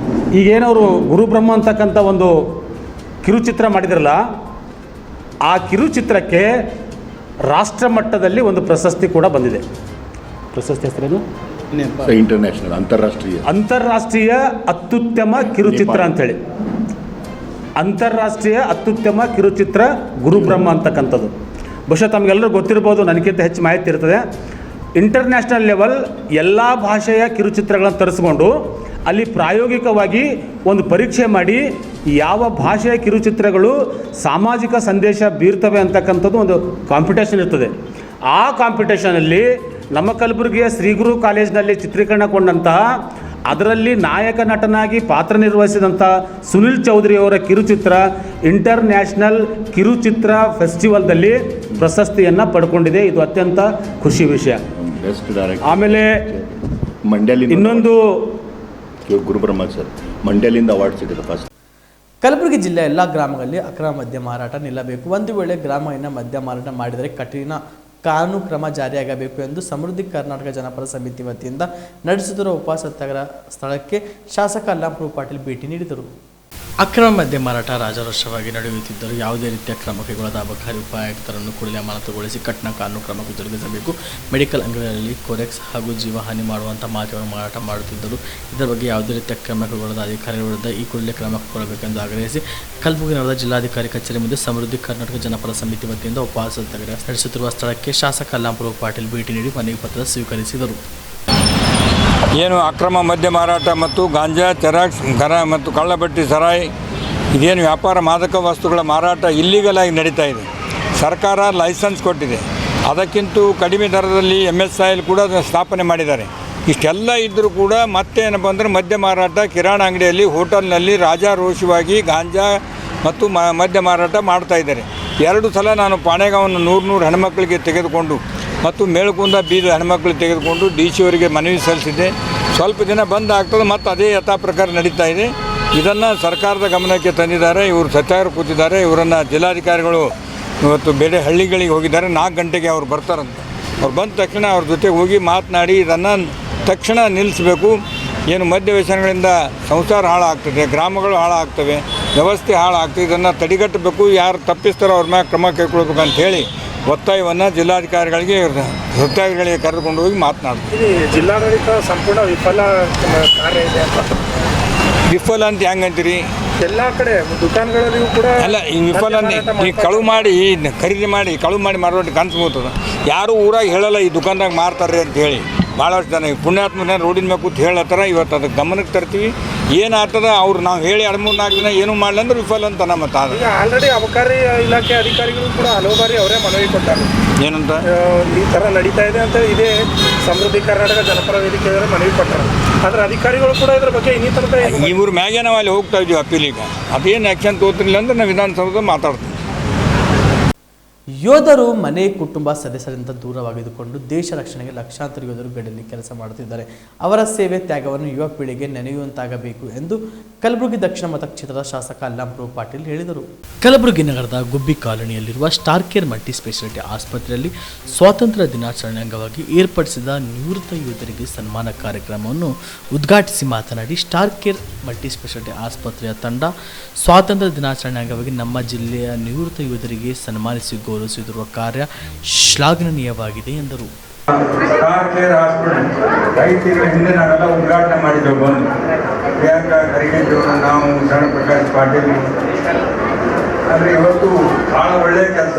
ಈಗೇನವರು ಗುರುಬ್ರಹ್ಮ ಅಂತಕ್ಕಂಥ ಒಂದು ಕಿರುಚಿತ್ರ ಮಾಡಿದ್ರಲ್ಲ, ಆ ಕಿರುಚಿತ್ರಕ್ಕೆ ರಾಷ್ಟ್ರ ಮಟ್ಟದಲ್ಲಿ ಒಂದು ಪ್ರಶಸ್ತಿ ಕೂಡ ಬಂದಿದೆ. ಪ್ರಶಸ್ತಿ ಹೆಸರೇನು? ಇಂಟರ್ನ್ಯಾಷನಲ್, ಅಂತಾರಾಷ್ಟ್ರೀಯ ಅತ್ಯುತ್ತಮ ಕಿರುಚಿತ್ರ ಅಂಥೇಳಿ, ಅಂತಾರಾಷ್ಟ್ರೀಯ ಅತ್ಯುತ್ತಮ ಕಿರುಚಿತ್ರ ಗುರುಬ್ರಹ್ಮ ಅಂತಕ್ಕಂಥದ್ದು. ಬಹುಶಃ ತಮಗೆಲ್ಲರೂ ಗೊತ್ತಿರ್ಬೋದು, ನನಗಿಂತ ಹೆಚ್ಚು ಮಾಹಿತಿ ಇರ್ತದೆ. ಇಂಟರ್ನ್ಯಾಷನಲ್ ಲೆವೆಲ್ ಎಲ್ಲ ಭಾಷೆಯ ಕಿರುಚಿತ್ರಗಳನ್ನು ತರಿಸ್ಕೊಂಡು ಅಲ್ಲಿ ಪ್ರಾಯೋಗಿಕವಾಗಿ ಒಂದು ಪರೀಕ್ಷೆ ಮಾಡಿ ಯಾವ ಭಾಷೆಯ ಕಿರುಚಿತ್ರಗಳು ಸಾಮಾಜಿಕ ಸಂದೇಶ ಬೀರ್ತವೆ ಅಂತಕ್ಕಂಥದ್ದು ಒಂದು ಕಾಂಪಿಟೇಷನ್ ಇರ್ತದೆ. ಆ ಕಾಂಪಿಟೇಷನಲ್ಲಿ ನಮ್ಮ ಕಲಬುರಗಿಯ ಶ್ರೀಗುರು ಕಾಲೇಜಿನಲ್ಲಿ ಚಿತ್ರೀಕರಣಗೊಂಡಂತಹ ಅದರಲ್ಲಿ ನಾಯಕ ನಟನಾಗಿ ಪಾತ್ರ ನಿರ್ವಹಿಸಿದಂಥ ಸುನಿಲ್ ಚೌಧರಿ ಅವರ ಕಿರುಚಿತ್ರ ಇಂಟರ್ನ್ಯಾಷನಲ್ ಕಿರುಚಿತ್ರ ಫೆಸ್ಟಿವಲ್ದಲ್ಲಿ ಪ್ರಶಸ್ತಿಯನ್ನು ಪಡ್ಕೊಂಡಿದೆ. ಇದು ಅತ್ಯಂತ ಖುಷಿ ವಿಷಯ. Best director. ಆಮೇಲೆ ಮಂಡ್ಯಲಿಂದ ಇನ್ನೊಂದು ಗುರುಬ್ರಹ್ಮ ಸರ್ ಮಂಡ್ಯಲಿಂದ ಅವಾರ್ಡ್ ಸಿಕ್ಕಿದೆ ಫಸ್ಟ್. ಕಲಬುರಗಿ ಜಿಲ್ಲೆಯ ಎಲ್ಲ ಗ್ರಾಮಗಳಲ್ಲಿ ಅಕ್ರಮ ಮದ್ಯ ಮಾರಾಟ ನಿಲ್ಲಬೇಕು. ಒಂದು ವೇಳೆ ಗ್ರಾಮವನ್ನು ಮದ್ಯ ಮಾರಾಟ ಮಾಡಿದರೆ ಕಠಿಣ ಕಾನೂನು ಕ್ರಮ ಜಾರಿಯಾಗಬೇಕು ಎಂದು ಸಮೃದ್ಧಿ ಕರ್ನಾಟಕ ಜನಪರ ಸಮಿತಿ ವತಿಯಿಂದ ನಡೆಸುತ್ತಿರುವ ಉಪವಾಸ ಸತ್ಯಾಗ್ರಹ ಸ್ಥಳಕ್ಕೆ ಶಾಸಕ ಅಲ್ಲಾಪುರ ಪಾಟೀಲ್ ಭೇಟಿ ನೀಡಿದರು. ಅಕ್ರಮ ಮದ್ಯ ಮಾರಾಟ ರಾಜಾರೋಷವಾಗಿ ನಡೆಯುತ್ತಿದ್ದರೂ ಯಾವುದೇ ರೀತಿಯ ಕ್ರಮ ಕೈಗೊಳ್ಳದ ಅಬಕಾರಿ ಉಪಾಯುಕ್ತರನ್ನು ಕೂಡಲೇ ಅಮಾನತುಗೊಳಿಸಿ ಕಠಿಣ ಕಾನೂನು ಕ್ರಮಕ್ಕೆ ಜರುಗಿಸಬೇಕು. ಮೆಡಿಕಲ್ ಅಂಗಡಿಗಳಲ್ಲಿ ಕೊರೆಕ್ಸ್ ಹಾಗೂ ಜೀವಹಾನಿ ಮಾಡುವಂಥ ಮಾತ್ರೆಗಳನ್ನು ಮಾರಾಟ ಮಾಡುತ್ತಿದ್ದರು. ಇದರ ಬಗ್ಗೆ ಯಾವುದೇ ರೀತಿಯ ಕ್ರಮ ಕೈಗೊಳ್ಳದ ಅಧಿಕಾರಿಗಳ ವಿರುದ್ಧ ಈ ಕೂಡಲೇ ಕ್ರಮ ಕೈಗೊಳ್ಳಬೇಕೆಂದು ಆಗ್ರಹಿಸಿ ಕಲಬುರಗಿ ನಗರದ ಜಿಲ್ಲಾಧಿಕಾರಿ ಕಚೇರಿ ಮುಂದೆ ಸಮೃದ್ಧಿ ಕರ್ನಾಟಕ ಜನಪರ ಸಮಿತಿ ವತಿಯಿಂದ ಉಪವಾಸ ಸತ್ಯಾಗ್ರಹ ನಡೆಸುತ್ತಿರುವ ಸ್ಥಳಕ್ಕೆ ಶಾಸಕ ಅಲ್ಲಾಪುರ ಪಾಟೀಲ್ ಭೇಟಿ ನೀಡಿ ಮನವಿ ಪತ್ರ ಸ್ವೀಕರಿಸಿದರು. ಏನು ಅಕ್ರಮ ಮದ್ಯ ಮಾರಾಟ ಮತ್ತು ಗಾಂಜಾ, ಚೆರಾಕ್ಸ್, ಗರ ಮತ್ತು ಕಳ್ಳಬಟ್ಟಿ ಸರಾಯಿ ಇದೇನು ವ್ಯಾಪಾರ ಮಾದಕ ವಸ್ತುಗಳ ಮಾರಾಟ ಇಲ್ಲಿಗಲ್ ಆಗಿ ನಡೀತಾ ಇದೆ. ಸರ್ಕಾರ ಲೈಸೆನ್ಸ್ ಕೊಟ್ಟಿದೆ. ಅದಕ್ಕಿಂತ ಕಡಿಮೆ ದರದಲ್ಲಿ MSIL ಕೂಡ ಸ್ಥಾಪನೆ ಮಾಡಿದ್ದಾರೆ. ಇಷ್ಟೆಲ್ಲ ಇದ್ದರೂ ಕೂಡ ಮತ್ತೇನಪ್ಪ ಅಂದರೆ ಮದ್ಯ ಮಾರಾಟ ಕಿರಾಣ ಅಂಗಡಿಯಲ್ಲಿ, ಹೋಟೆಲ್ನಲ್ಲಿ ರಾಜಾರೋಷವಾಗಿ ಗಾಂಜಾ ಮತ್ತು ಮದ್ಯ ಮಾರಾಟ ಮಾಡ್ತಾಯಿದ್ದಾರೆ. 2 ಸಲ ನಾನು ಪಾಣೆಗಾವನ್ನು 100 ಹೆಣ್ಮಕ್ಳಿಗೆ ತೆಗೆದುಕೊಂಡು ಮತ್ತು ಮೇಲ್ಕುಂದ ಬೀದ ಹೆಣ್ಮಕ್ಳು ತೆಗೆದುಕೊಂಡು DC ಅವರಿಗೆ ಮನವಿ ಸಲ್ಲಿಸಿದ್ದೆ. ಸ್ವಲ್ಪ ದಿನ ಬಂದ್ ಆಗ್ತದೆ, ಮತ್ತು ಅದೇ ಯಥಾ ಪ್ರಕಾರ ನಡೀತಾ ಇದೆ. ಇದನ್ನು ಸರ್ಕಾರದ ಗಮನಕ್ಕೆ ತಂದಿದ್ದಾರೆ. ಇವರು ಸತ್ಯಾಗ್ರಹ ಕೂತಿದ್ದಾರೆ. ಇವರನ್ನು ಜಿಲ್ಲಾಧಿಕಾರಿಗಳು ಇವತ್ತು ಬೇರೆ ಹಳ್ಳಿಗಳಿಗೆ ಹೋಗಿದ್ದಾರೆ. 4 ಗಂಟೆಗೆ ಅವ್ರು ಬರ್ತಾರಂತೆ. ಅವ್ರು ಬಂದ ತಕ್ಷಣ ಅವ್ರ ಜೊತೆ ಹೋಗಿ ಮಾತನಾಡಿ ಇದನ್ನು ತಕ್ಷಣ ನಿಲ್ಲಿಸಬೇಕು. ಏನು ಮದ್ಯ ವ್ಯಸನಗಳಿಂದ ಸಂಸಾರ ಹಾಳಾಗ್ತದೆ, ಗ್ರಾಮಗಳು ಹಾಳಾಗ್ತವೆ, ವ್ಯವಸ್ಥೆ ಹಾಳಾಗ್ತದೆ. ಇದನ್ನು ತಡೆಗಟ್ಟಬೇಕು. ಯಾರು ತಪ್ಪಿಸ್ತಾರೋ ಅವ್ರ ಮ್ಯಾಗ ಕ್ರಮ ಕೈಗೊಳ್ಬೇಕು ಅಂತ ಹೇಳಿ ಒತ್ತಾಯವನ್ನು ಜಿಲ್ಲಾಧಿಕಾರಿಗಳಿಗೆ ಸತ್ಯಾಗ್ರಹಗಳಿಗೆ ಕರೆದುಕೊಂಡು ಹೋಗಿ ಮಾತನಾಡ್ತೀವಿ. ಜಿಲ್ಲಾಡಳಿತ ಸಂಪೂರ್ಣ ವಿಫಲ ಕಾರ್ಯ ಇದೆ ಅಂತ. ವಿಫಲ ಅಂತ ಹೆಂಗಂತೀರಿ? ಎಲ್ಲ ಕಡೆ ದುಕಾನ್ಗಳಲ್ಲಿಯೂ ಕೂಡ ಅಲ್ಲ, ಈ ವಿಫಲ ಈ ಕಳುವು ಮಾಡಿ ಖರೀದಿ ಮಾಡಿ ಕಳುವು ಮಾಡಿ ಮಾರೋದು ಕನ್ಸ್ಬೋತದ. ಯಾರು ಊರಾಗ ಹೇಳಲ್ಲ ಈ ದುಕಾನ್ದಾಗ ಮಾರ್ತಾರೆ ಅಂತ ಹೇಳಿ. ಭಾಳಷ್ಟು ಜನ ಪುಣ್ಯಾತ್ಮನ ರೋಡಿನ ಮೇಲೆ ಕೂತು ಹೇಳತ್ತಾರ. ಇವತ್ತು ಅದಕ್ಕೆ ಗಮನಕ್ಕೆ ತರ್ತೀವಿ. ಏನಾಗ್ತದ ಅವ್ರು ನಾವು ಹೇಳಿ 2-3-4 ದಿನ ಏನೂ ಮಾಡಲಿ ಅಂದ್ರೆ ವಿಫಲ ಅಂತ ನಮ್ಮ ತಾತ. ಈಗ ಆಲ್ರೆಡಿ ಅಬಕಾರಿ ಇಲಾಖೆ ಅಧಿಕಾರಿಗಳು ಕೂಡ ಹಲವು ಬಾರಿ ಅವರೇ ಮನವಿ ಕೊಟ್ಟಾರೆ. ಏನಂತ ಈ ಥರ ನಡೀತಾ ಇದೆ ಅಂತ ಇದೇ ಸಮೃದ್ಧಿ ಕರ್ನಾಟಕ ಜನಪರ ವೇದಿಕೆ ಮನವಿ ಕೊಟ್ಟಾರೆ. ಆದರೆ ಅಧಿಕಾರಿಗಳು ಕೂಡ ಇದ್ರ ಬಗ್ಗೆ ಇನ್ನಿತರ ಇವ್ರ ಮ್ಯಾಗೆ ನಾವು ಅಲ್ಲಿ ಹೋಗ್ತಾ ಇದ್ದೀವಿ ಅಪೀಲಿಗೆ. ಅದೇನು ಆ್ಯಕ್ಷನ್ ತೋತಿರಲಿಲ್ಲ ಅಂದ್ರೆ ನಾವು ವಿಧಾನಸೌಧದಲ್ಲಿ ಮಾತಾಡ್ತೀವಿ. ಯೋಧರು ಮನೆ ಕುಟುಂಬ ಸದಸ್ಯರಿಂದ ದೂರವಾಗಿದ್ದುಕೊಂಡು ದೇಶ ರಕ್ಷಣೆಗೆ ಲಕ್ಷಾಂತರ ಯೋಧರು ಗಡಿಯಲ್ಲಿ ಕೆಲಸ ಮಾಡುತ್ತಿದ್ದಾರೆ. ಅವರ ಸೇವೆ ತ್ಯಾಗವನ್ನು ಯುವ ಪೀಳಿಗೆ ನೆನೆಯುವಂತಾಗಬೇಕು ಎಂದು ಕಲಬುರಗಿ ದಕ್ಷಿಣ ಮತಕ್ಷೇತ್ರದ ಶಾಸಕ ಅಲ್ಲಾಪುರ ಪಾಟೀಲ್ ಹೇಳಿದರು. ಕಲಬುರಗಿ ನಗರದ ಗುಬ್ಬಿ ಕಾಲೋನಿಯಲ್ಲಿರುವ ಸ್ಟಾರ್ ಕೇರ್ ಮಲ್ಟಿ ಸ್ಪೆಷಾಲಿಟಿ ಆಸ್ಪತ್ರೆಯಲ್ಲಿ ಸ್ವಾತಂತ್ರ್ಯ ದಿನಾಚರಣೆ ಅಂಗವಾಗಿ ಏರ್ಪಡಿಸಿದ ನಿವೃತ್ತ ಯೋಧರಿಗೆ ಸನ್ಮಾನ ಕಾರ್ಯಕ್ರಮವನ್ನು ಉದ್ಘಾಟಿಸಿ ಮಾತನಾಡಿ, ಸ್ಟಾರ್ ಕೇರ್ ಮಲ್ಟಿ ಸ್ಪೆಷಾಲಿಟಿ ಆಸ್ಪತ್ರೆಯ ತಂಡ ಸ್ವಾತಂತ್ರ್ಯ ದಿನಾಚರಣೆ ಅಂಗವಾಗಿ ನಮ್ಮ ಜಿಲ್ಲೆಯ ನಿವೃತ್ತ ಯೋಧರಿಗೆ ಸನ್ಮಾನಿಸಿ ಗೌರವಿಸುತ್ತಿರುವ ಕಾರ್ಯ ಶ್ಲಾಘನೀಯವಾಗಿದೆ ಎಂದರು. ಸ್ಟಾರ್ ಕೇರ್ ಹಾಸ್ಪಿಟಲ್ 5 ತಿಂಗಳ ಹಿಂದೆ ನಾವೆಲ್ಲ ಉದ್ಘಾಟನೆ ಮಾಡಿದ್ದೆವು. ಬಂದು ಪ್ರಿಯಾಂಕಾ ಖರ್ಗೆ ನಾವು ಶರಣ ಪ್ರಕಾಶ್ ಪಾಟೀಲ್. ಆದರೆ ಇವತ್ತು ಭಾಳ ಒಳ್ಳೆಯ ಕೆಲಸ.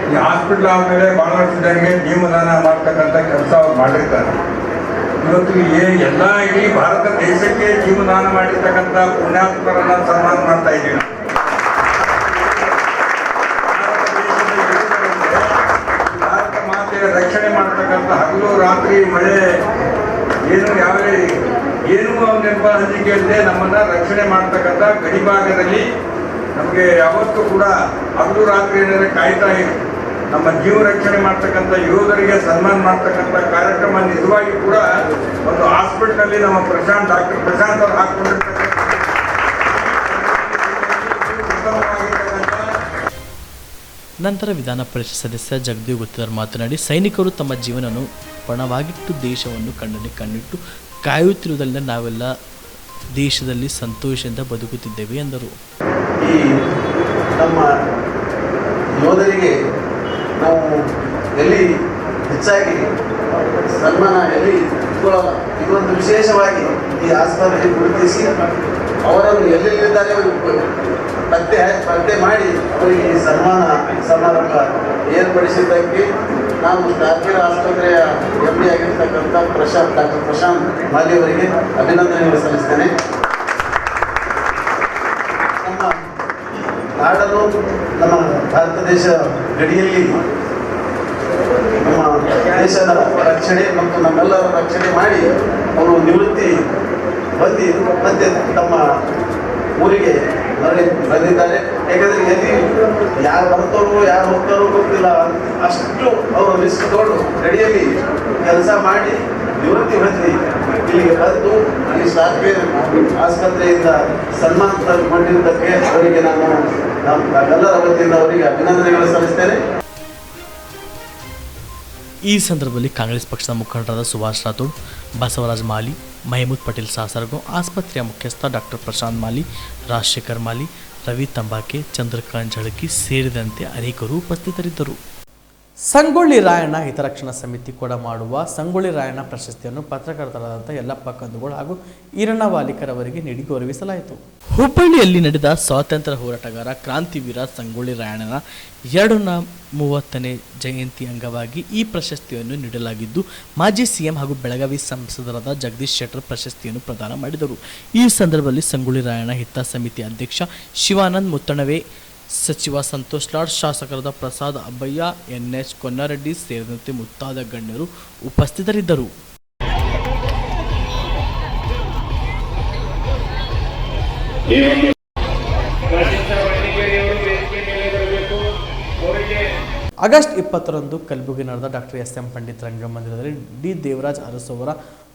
ಈ ಹಾಸ್ಪಿಟ್ಲ್ ಆದಮೇಲೆ ಭಾಳಷ್ಟು ಜನರಿಗೆ ಜೀವದಾನ ಮಾಡ್ತಕ್ಕಂಥ ಕೆಲಸ ಅವ್ರು ಮಾಡಿರ್ತಾರೆ. ಇವತ್ತು ಎಲ್ಲ ಇಡೀ ಭಾರತ ದೇಶಕ್ಕೆ ಜೀವದಾನ ಮಾಡಿರ್ತಕ್ಕಂಥ ಪುಣ್ಯಾತ್ಮರನ್ನು ಸನ್ಮಾನ ಮಾಡ್ತಾ ಇದ್ದೀವಿ. ಭಾರತ ಮಾತೆಯ ರಕ್ಷಣೆ ಮಾಡ್ತಕ್ಕಂಥ ಹಗಲು ರಾತ್ರಿ ಮಳೆ ಏನೂ ನೆನಪ ಹಂಚಿಕೆ ಇಲ್ಲದೆ ನಮ್ಮನ್ನು ರಕ್ಷಣೆ ಮಾಡ್ತಕ್ಕಂಥ ಗಡಿಭಾಗದಲ್ಲಿ ನಮಗೆ ಯಾವತ್ತೂ ಕೂಡ ಹಗಲು ರಾತ್ರಿ ಏನಾದ್ರೆ ಕಾಯ್ತಾ ಇದೆ. ನಮ್ಮ ಜೀವ ರಕ್ಷಣೆ ಮಾಡ್ತಕ್ಕಂಥ ಯೋಧರಿಗೆ ಸನ್ಮಾನ ಮಾಡ್ತಕ್ಕಂಥ ಕಾರ್ಯಕ್ರಮ ನಿಜವಾಗಿ ಕೂಡ ಒಂದು ಹಾಸ್ಪಿಟಲ್ನಲ್ಲಿ ನಮ್ಮ ಡಾಕ್ಟರ್ ಪ್ರಶಾಂತ್ ಅವರು ಹಾಕೊಂಡಿರ್ತಕ್ಕಂಥ ನಂತರ ವಿಧಾನ ಪರಿಷತ್ ಸದಸ್ಯ ಜಗದೀವ್ ಗುತ್ತೇದಾರ್ ಮಾತನಾಡಿ, ಸೈನಿಕರು ತಮ್ಮ ಜೀವನವನ್ನು ಪಣವಾಗಿಟ್ಟು ದೇಶವನ್ನು ಕಣ್ಣಿಟ್ಟು ಕಾಯುತ್ತಿರುವುದರಿಂದ ನಾವೆಲ್ಲ ದೇಶದಲ್ಲಿ ಸಂತೋಷದಿಂದ ಬದುಕುತ್ತಿದ್ದೇವೆ ಎಂದರು. ಈ ನಮ್ಮ ಯೋಧರಿಗೆ ನಾವು ಎಲ್ಲಿ ಹೆಚ್ಚಾಗಿ ಸನ್ಮಾನ ಎಲ್ಲಿ ಇಟ್ಕೊಳ್ಳೋಲ್ಲ. ಇದೊಂದು ವಿಶೇಷವಾಗಿ ಈ ಆಸ್ಪತ್ರೆ ಗುರುತಿಸಿ ಅವರನ್ನು ಎಲ್ಲೆಲ್ಲಿದ್ದಾರೆ ಪತ್ತೆ ಮಾಡಿ ಅವರಿಗೆ ಸನ್ಮಾನ ಸಮಾರಂಭ ಏರ್ಪಡಿಸಿದ್ದಕ್ಕೆ ನಾನು ಸ್ಟಾರ್ ಕೇರ್ ಆಸ್ಪತ್ರೆಯ MD ಆಗಿರ್ತಕ್ಕಂಥ ಡಾಕ್ಟರ್ ಪ್ರಶಾಂತ್ ಮಾಲಿ ಅವರಿಗೆ ಅಭಿನಂದನೆಗಳು ಸಲ್ಲಿಸ್ತೇನೆ. ನಮ್ಮ ನಾಡನ್ನು ನಮ್ಮ ಭಾರತ ದೇಶ ಗಡಿಯಲ್ಲಿ ನಮ್ಮ ದೇಶದ ರಕ್ಷಣೆ ಮತ್ತು ನಮ್ಮೆಲ್ಲರ ರಕ್ಷಣೆ ಮಾಡಿ ಅವರು ನಿವೃತ್ತಿ ಹೊಂದಿ ಮತ್ತೆ ತಮ್ಮ ಊರಿಗೆ ಬಂದಿದ್ದಾರೆ. ಯಾಕಂದರೆ ಎಲ್ಲಿ ಯಾರು ಬರ್ತಾರೋ ಯಾರು ಹೋಗ್ತಾರೋ ಗೊತ್ತಿಲ್ಲ, ಅಷ್ಟು ಅವರು ರಿಸ್ಕ್ ತಗೊಂಡು ರೆಡಿಯಲ್ಲಿ ಕೆಲಸ ಮಾಡಿ ನಿವೃತ್ತಿ ಹೊಂದಿ ಇಲ್ಲಿಗೆ ಬಂದು ಅಲ್ಲಿ ಸಾಫ್ಟ್ವೇರ್ ಆಸ್ಪತ್ರೆಯಿಂದ ಸನ್ಮಾನಿತಗೊಂಡಿದ್ದಕ್ಕೆ ಅವರಿಗೆ ನಾನು ನಮ್ಮೆಲ್ಲರ ವತಿಯಿಂದ ಅವರಿಗೆ ಅಭಿನಂದನೆಗಳು ಸಲ್ಲಿಸ್ತೇನೆ. ಈ ಸಂದರ್ಭದಲ್ಲಿ ಕಾಂಗ್ರೆಸ್ ಪಕ್ಷದ ಮುಖಂಡರಾದ ಸುಭಾಷ್ ರಾಥೋಡ್, ಬಸವರಾಜ್ ಮಾಲಿ, ಮಹಮೂದ್ ಪಟೇಲ್ ಸಾಸರಗೋ, ಆಸ್ಪತ್ರೆಯ ಮುಖ್ಯಸ್ಥ ಡಾಕ್ಟರ್ ಪ್ರಶಾಂತ್ ಮಾಲಿ, ರಾಜಶೇಖರ್ ಮಾಲಿ, ರವಿ ತಂಬಾಕೆ, ಚಂದ್ರಕಾಂತ್ ಝಳಕಿ ಸೇರಿದಂತೆ ಅನೇಕರು ಉಪಸ್ಥಿತರಿದ್ದರು. ಸಂಗೊಳ್ಳಿ ರಾಯಣ್ಣ ಹಿತರಕ್ಷಣಾ ಸಮಿತಿ ಕೂಡ ಮಾಡುವ ಸಂಗೊಳ್ಳಿ ರಾಯಣ್ಣ ಪ್ರಶಸ್ತಿಯನ್ನು ಪತ್ರಕರ್ತರಾದಂಥ ಯಲ್ಲಪ್ಪ ಕಂದುಗೋಳ್ ಹಾಗೂ ಈರಣ್ಣ ವಾಲಿಕರ್ ಅವರಿಗೆ ನೀಡಿ ಗೌರವಿಸಲಾಯಿತು. ಹುಬ್ಬಳ್ಳಿಯಲ್ಲಿ ನಡೆದ ಸ್ವಾತಂತ್ರ್ಯ ಹೋರಾಟಗಾರ ಕ್ರಾಂತಿವೀರ ಸಂಗೊಳ್ಳಿ ರಾಯಣ್ಣನ 230ನೇ ಜಯಂತಿ ಅಂಗವಾಗಿ ಈ ಪ್ರಶಸ್ತಿಯನ್ನು ನೀಡಲಾಗಿದ್ದು, ಮಾಜಿ ಸಿಎಂ ಹಾಗೂ ಬೆಳಗಾವಿ ಸಂಸದರಾದ ಜಗದೀಶ್ ಶೆಟ್ಟರ್ ಪ್ರಶಸ್ತಿಯನ್ನು ಪ್ರದಾನ ಮಾಡಿದರು. ಈ ಸಂದರ್ಭದಲ್ಲಿ ಸಂಗೊಳ್ಳಿ ರಾಯಣ್ಣ ಹಿತ ಸಮಿತಿ ಅಧ್ಯಕ್ಷ ಶಿವಾನಂದ್ ಮುತ್ತಣವೆ, ಸಚಿವ ಸಂತೋಷ್ ಲಾಡ್, ಶಾಸಕರಾದ ಪ್ರಸಾದ್ ಅಬ್ಬಯ್ಯ, NH ಕೊನ್ನಾರೆಡ್ಡಿ ಸೇರಿದಂತೆ ಮುಂತಾದ ಗಣ್ಯರು ಉಪಸ್ಥಿತರಿದ್ದರು. ಆಗಸ್ಟ್ 20ರಂದು ಕಲಬುರಗಿ ನಡೆದ ಡಾಕ್ಟರ್ SM ಪಂಡಿತ್ ರಂಗಮಂದಿರದಲ್ಲಿ ಡಿ ದೇವರಾಜ್ ಅರಸು ಅವರ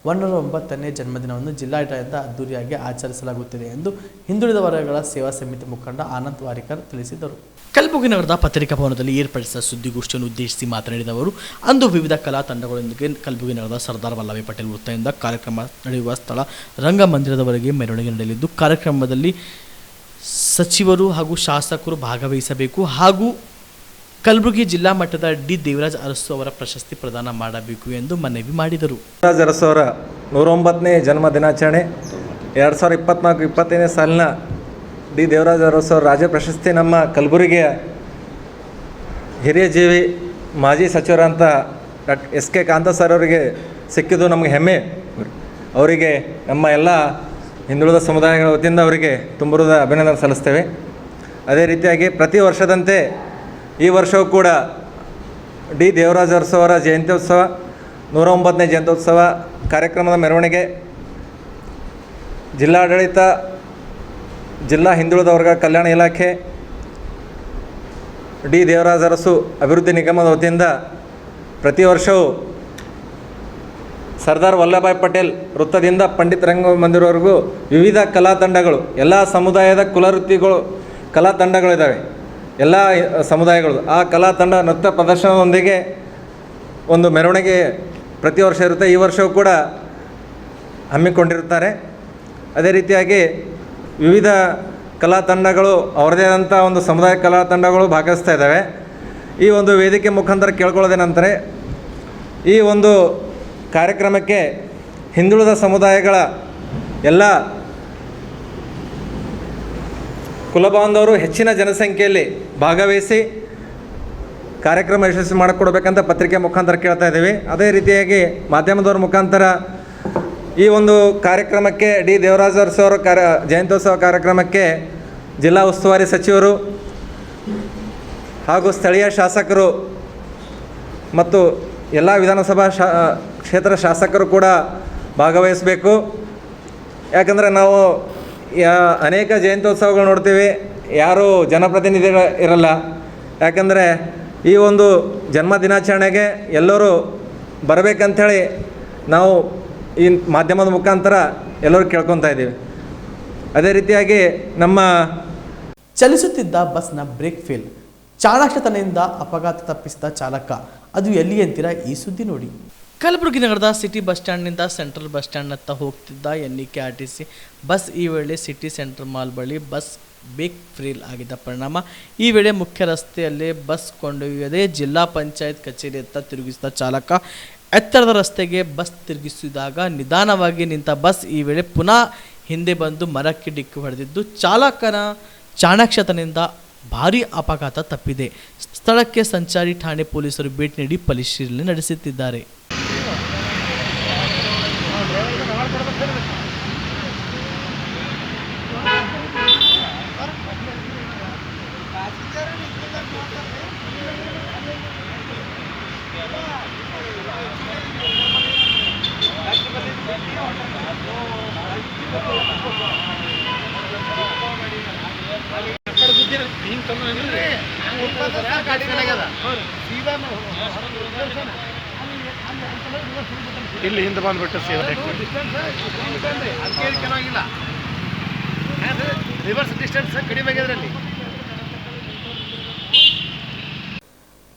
109ನೇ ಜನ್ಮದಿನವನ್ನು ಜಿಲ್ಲಾಡಳಿತದಿಂದ ಅದ್ದೂರಿಯಾಗಿ ಆಚರಿಸಲಾಗುತ್ತಿದೆ ಎಂದು ಹಿಂದುಳಿದ ವರ್ಗಗಳ ಸೇವಾ ಸಮಿತಿ ಮುಖಂಡ ಆನಂದ್ ವಾರಿಕರ್ ತಿಳಿಸಿದರು. ಕಲಬುರಗಿ ನಗರದ ಪತ್ರಿಕಾ ಭವನದಲ್ಲಿ ಏರ್ಪಡಿಸಿದ ಸುದ್ದಿಗೋಷ್ಠಿಯನ್ನು ಉದ್ದೇಶಿಸಿ ಮಾತನಾಡಿದ ಅವರು, ಅಂದು ವಿವಿಧ ಕಲಾ ತಂಡಗಳೊಂದಿಗೆ ಕಲಬುರಗಿ ನಗರದ ಸರ್ದಾರ್ ವಲ್ಲಭಾಯ್ ಪಟೇಲ್ ವೃತ್ತದಿಂದ ಕಾರ್ಯಕ್ರಮ ನಡೆಯುವ ಸ್ಥಳ ರಂಗಮಂದಿರದವರೆಗೆ ಮೆರವಣಿಗೆ ನಡೆಯಲಿದ್ದು, ಕಾರ್ಯಕ್ರಮದಲ್ಲಿ ಸಚಿವರು ಹಾಗೂ ಶಾಸಕರು ಭಾಗವಹಿಸಬೇಕು ಹಾಗೂ ಕಲಬುರಗಿ ಜಿಲ್ಲಾ ಮಟ್ಟದ ಡಿ ದೇವರಾಜ್ ಅರಸು ಅವರ ಪ್ರಶಸ್ತಿ ಪ್ರದಾನ ಮಾಡಬೇಕು ಎಂದು ಮನವಿ ಮಾಡಿದರು. ದೇವರಾಜ್ ಅರಸು ಅವರ 109ನೇ ಜನ್ಮ ದಿನಾಚರಣೆ 2024-25ನೇ ಸಾಲಿನ ಡಿ ದೇವರಾಜ್ ಅರಸು ಅವರ ರಾಜ್ಯ ಪ್ರಶಸ್ತಿ ನಮ್ಮ ಕಲಬುರಗಿಯ ಹಿರಿಯ ಜೀವಿ ಮಾಜಿ ಸಚಿವರಂಥ ಡಾಕ್ಟರ್ SK ಕಾಂತ ಸರ್ ಅವರಿಗೆ ಸಿಕ್ಕಿದ್ದು ನಮಗೆ ಹೆಮ್ಮೆ. ಅವರಿಗೆ ನಮ್ಮ ಎಲ್ಲ ಹಿಂದುಳಿದ ಸಮುದಾಯಗಳ ವತಿಯಿಂದ ಅವರಿಗೆ ತುಂಬುರದ ಅಭಿನಂದನೆ ಸಲ್ಲಿಸ್ತೇವೆ. ಅದೇ ರೀತಿಯಾಗಿ ಪ್ರತಿ ವರ್ಷದಂತೆ ಈ ವರ್ಷವೂ ಕೂಡ ಡಿ ದೇವರಾಜ್ ಅರಸು ಅವರ ಜಯಂತ್ಯೋತ್ಸವ 109ನೇ ಜಯಂತ್ಯೋತ್ಸವ ಕಾರ್ಯಕ್ರಮದ ಮೆರವಣಿಗೆ ಜಿಲ್ಲಾಡಳಿತ, ಜಿಲ್ಲಾ ಹಿಂದುಳಿದ ವರ್ಗ ಕಲ್ಯಾಣ ಇಲಾಖೆ, ಡಿ ದೇವರಾಜ್ ಅರಸು ಅಭಿವೃದ್ಧಿ ನಿಗಮದ ವತಿಯಿಂದ ಪ್ರತಿ ವರ್ಷವೂ ಸರ್ದಾರ್ ವಲ್ಲಭಾಯ್ ಪಟೇಲ್ ವೃತ್ತದಿಂದ ಪಂಡಿತ್ ರಂಗಮಂದಿರವರೆಗೂ ವಿವಿಧ ಕಲಾ ತಂಡಗಳು, ಎಲ್ಲ ಸಮುದಾಯದ ಕುಲವೃತ್ತಿಗಳು ಕಲಾ ತಂಡಗಳಿದ್ದಾವೆ, ಎಲ್ಲ ಸಮುದಾಯಗಳು. ಆ ಕಲಾ ತಂಡ ನೃತ್ಯ ಪ್ರದರ್ಶನದೊಂದಿಗೆ ಒಂದು ಮೆರವಣಿಗೆ ಪ್ರತಿ ವರ್ಷ ಇರುತ್ತೆ. ಈ ವರ್ಷವೂ ಕೂಡ ಹಮ್ಮಿಕೊಂಡಿರುತ್ತಾರೆ. ಅದೇ ರೀತಿಯಾಗಿ ವಿವಿಧ ಕಲಾ ತಂಡಗಳು ಅವರದೇ ಆದಂಥ ಒಂದು ಸಮುದಾಯ ಕಲಾ ತಂಡಗಳು ಭಾಗವಹಿಸ್ತಾ ಇದ್ದಾವೆ. ಈ ಒಂದು ವೇದಿಕೆ ಮುಖಾಂತರ ಕೇಳ್ಕೊಳ್ಳೋದೇನೆಂದರೆ, ಈ ಒಂದು ಕಾರ್ಯಕ್ರಮಕ್ಕೆ ಹಿಂದುಳಿದ ಸಮುದಾಯಗಳ ಎಲ್ಲ ಕುಲಬಾಂಧವರು ಹೆಚ್ಚಿನ ಜನಸಂಖ್ಯೆಯಲ್ಲಿ ಭಾಗವಹಿಸಿ ಕಾರ್ಯಕ್ರಮ ಯಶಸ್ವಿ ಮಾಡಿಕೊಡ್ಬೇಕಂತ ಪತ್ರಿಕೆ ಮುಖಾಂತರ ಕೇಳ್ತಾ ಇದ್ದೀವಿ. ಅದೇ ರೀತಿಯಾಗಿ ಮಾಧ್ಯಮದವ್ರ ಮುಖಾಂತರ ಈ ಒಂದು ಕಾರ್ಯಕ್ರಮಕ್ಕೆ ಡಿ ದೇವರಾಜ್ ಅರಸು ಅವರ ಜಯಂತ್ಯೋತ್ಸವ ಕಾರ್ಯಕ್ರಮಕ್ಕೆ ಜಿಲ್ಲಾ ಉಸ್ತುವಾರಿ ಸಚಿವರು ಹಾಗೂ ಸ್ಥಳೀಯ ಶಾಸಕರು ಮತ್ತು ಎಲ್ಲ ವಿಧಾನಸಭಾ ಕ್ಷೇತ್ರ ಶಾಸಕರು ಕೂಡ ಭಾಗವಹಿಸಬೇಕು. ಯಾಕಂದರೆ ನಾವು ಅನೇಕ ಜಯಂತ್ಯೋತ್ಸವಗಳು ನೋಡ್ತೀವಿ, ಯಾರೂ ಜನಪ್ರತಿನಿಧಿಗಳು ಇರಲ್ಲ. ಯಾಕಂದರೆ ಈ ಒಂದು ಜನ್ಮ ದಿನಾಚರಣೆಗೆ ಎಲ್ಲರೂ ಬರಬೇಕಂಥೇಳಿ ನಾವು ಈ ಮಾಧ್ಯಮದ ಮುಖಾಂತರ ಎಲ್ಲರೂ ಕೇಳ್ಕೊತಾ ಇದ್ದೀವಿ. ಅದೇ ರೀತಿಯಾಗಿ ನಮ್ಮ ಚಲಿಸುತ್ತಿದ್ದ ಬಸ್ನ ಬ್ರೇಕ್ ಫೇಲ್, ಚಾಣಾಕ್ಷತನೆಯಿಂದ ಅಪಘಾತ ತಪ್ಪಿಸಿದ ಚಾಲಕ, ಅದು ಎಲ್ಲಿ ಅಂತೀರಾ? ಈ ಸುದ್ದಿ ನೋಡಿ. ಕಲಬುರಗಿ ನಗರದ ಸಿಟಿ ಬಸ್ ಸ್ಟ್ಯಾಂಡ್ನಿಂದ ಸೆಂಟ್ರಲ್ ಬಸ್ ಸ್ಟ್ಯಾಂಡ್ನತ್ತ ಹೋಗ್ತಿದ್ದ NEKRTC ಬಸ್ ಈ ವೇಳೆ ಸಿಟಿ ಸೆಂಟರ್ ಮಾಲ್ ಬಳಿ ಬಸ್ ಬ್ರೇಕ್ ಫೇಲ್ ಆಗಿದ್ದ ಪರಿಣಾಮ ಈ ವೇಳೆ ಮುಖ್ಯ ರಸ್ತೆಯಲ್ಲೇ ಬಸ್ ಕೊಂಡೊಯ್ಯದೆ ಜಿಲ್ಲಾ ಪಂಚಾಯತ್ ಕಚೇರಿಯತ್ತ ತಿರುಗಿಸಿದ ಚಾಲಕ ಎತ್ತರದ ರಸ್ತೆಗೆ ಬಸ್ ತಿರುಗಿಸಿದಾಗ ನಿಧಾನವಾಗಿ ನಿಂತ ಬಸ್ ಈ ವೇಳೆ ಪುನಃ ಹಿಂದೆ ಬಂದು ಮರಕ್ಕೆ ಡಿಕ್ಕಿ ಹೊಡೆದಿದ್ದು ಚಾಲಕನ ಚಾಣಾಕ್ಷತನೆಯಿಂದ ಭಾರೀ ಅಪಘಾತ ತಪ್ಪಿದೆ. ಸ್ಥಳಕ್ಕೆ ಸಂಚಾರಿ ಠಾಣೆ ಪೊಲೀಸರು ಭೇಟಿ ನೀಡಿ ಪರಿಶೀಲನೆ ನಡೆಸುತ್ತಿದ್ದಾರೆ. ಇಲ್ಲಿ ಹಿಂದೆ ಬಂದ್ಬಿಟ್ಟು ರಿವರ್ಸ್ ಡಿಸ್ಟೆನ್ಸ್ ಕಡಿಮೆ ಆಗಿದ್ರಲ್ಲಿ.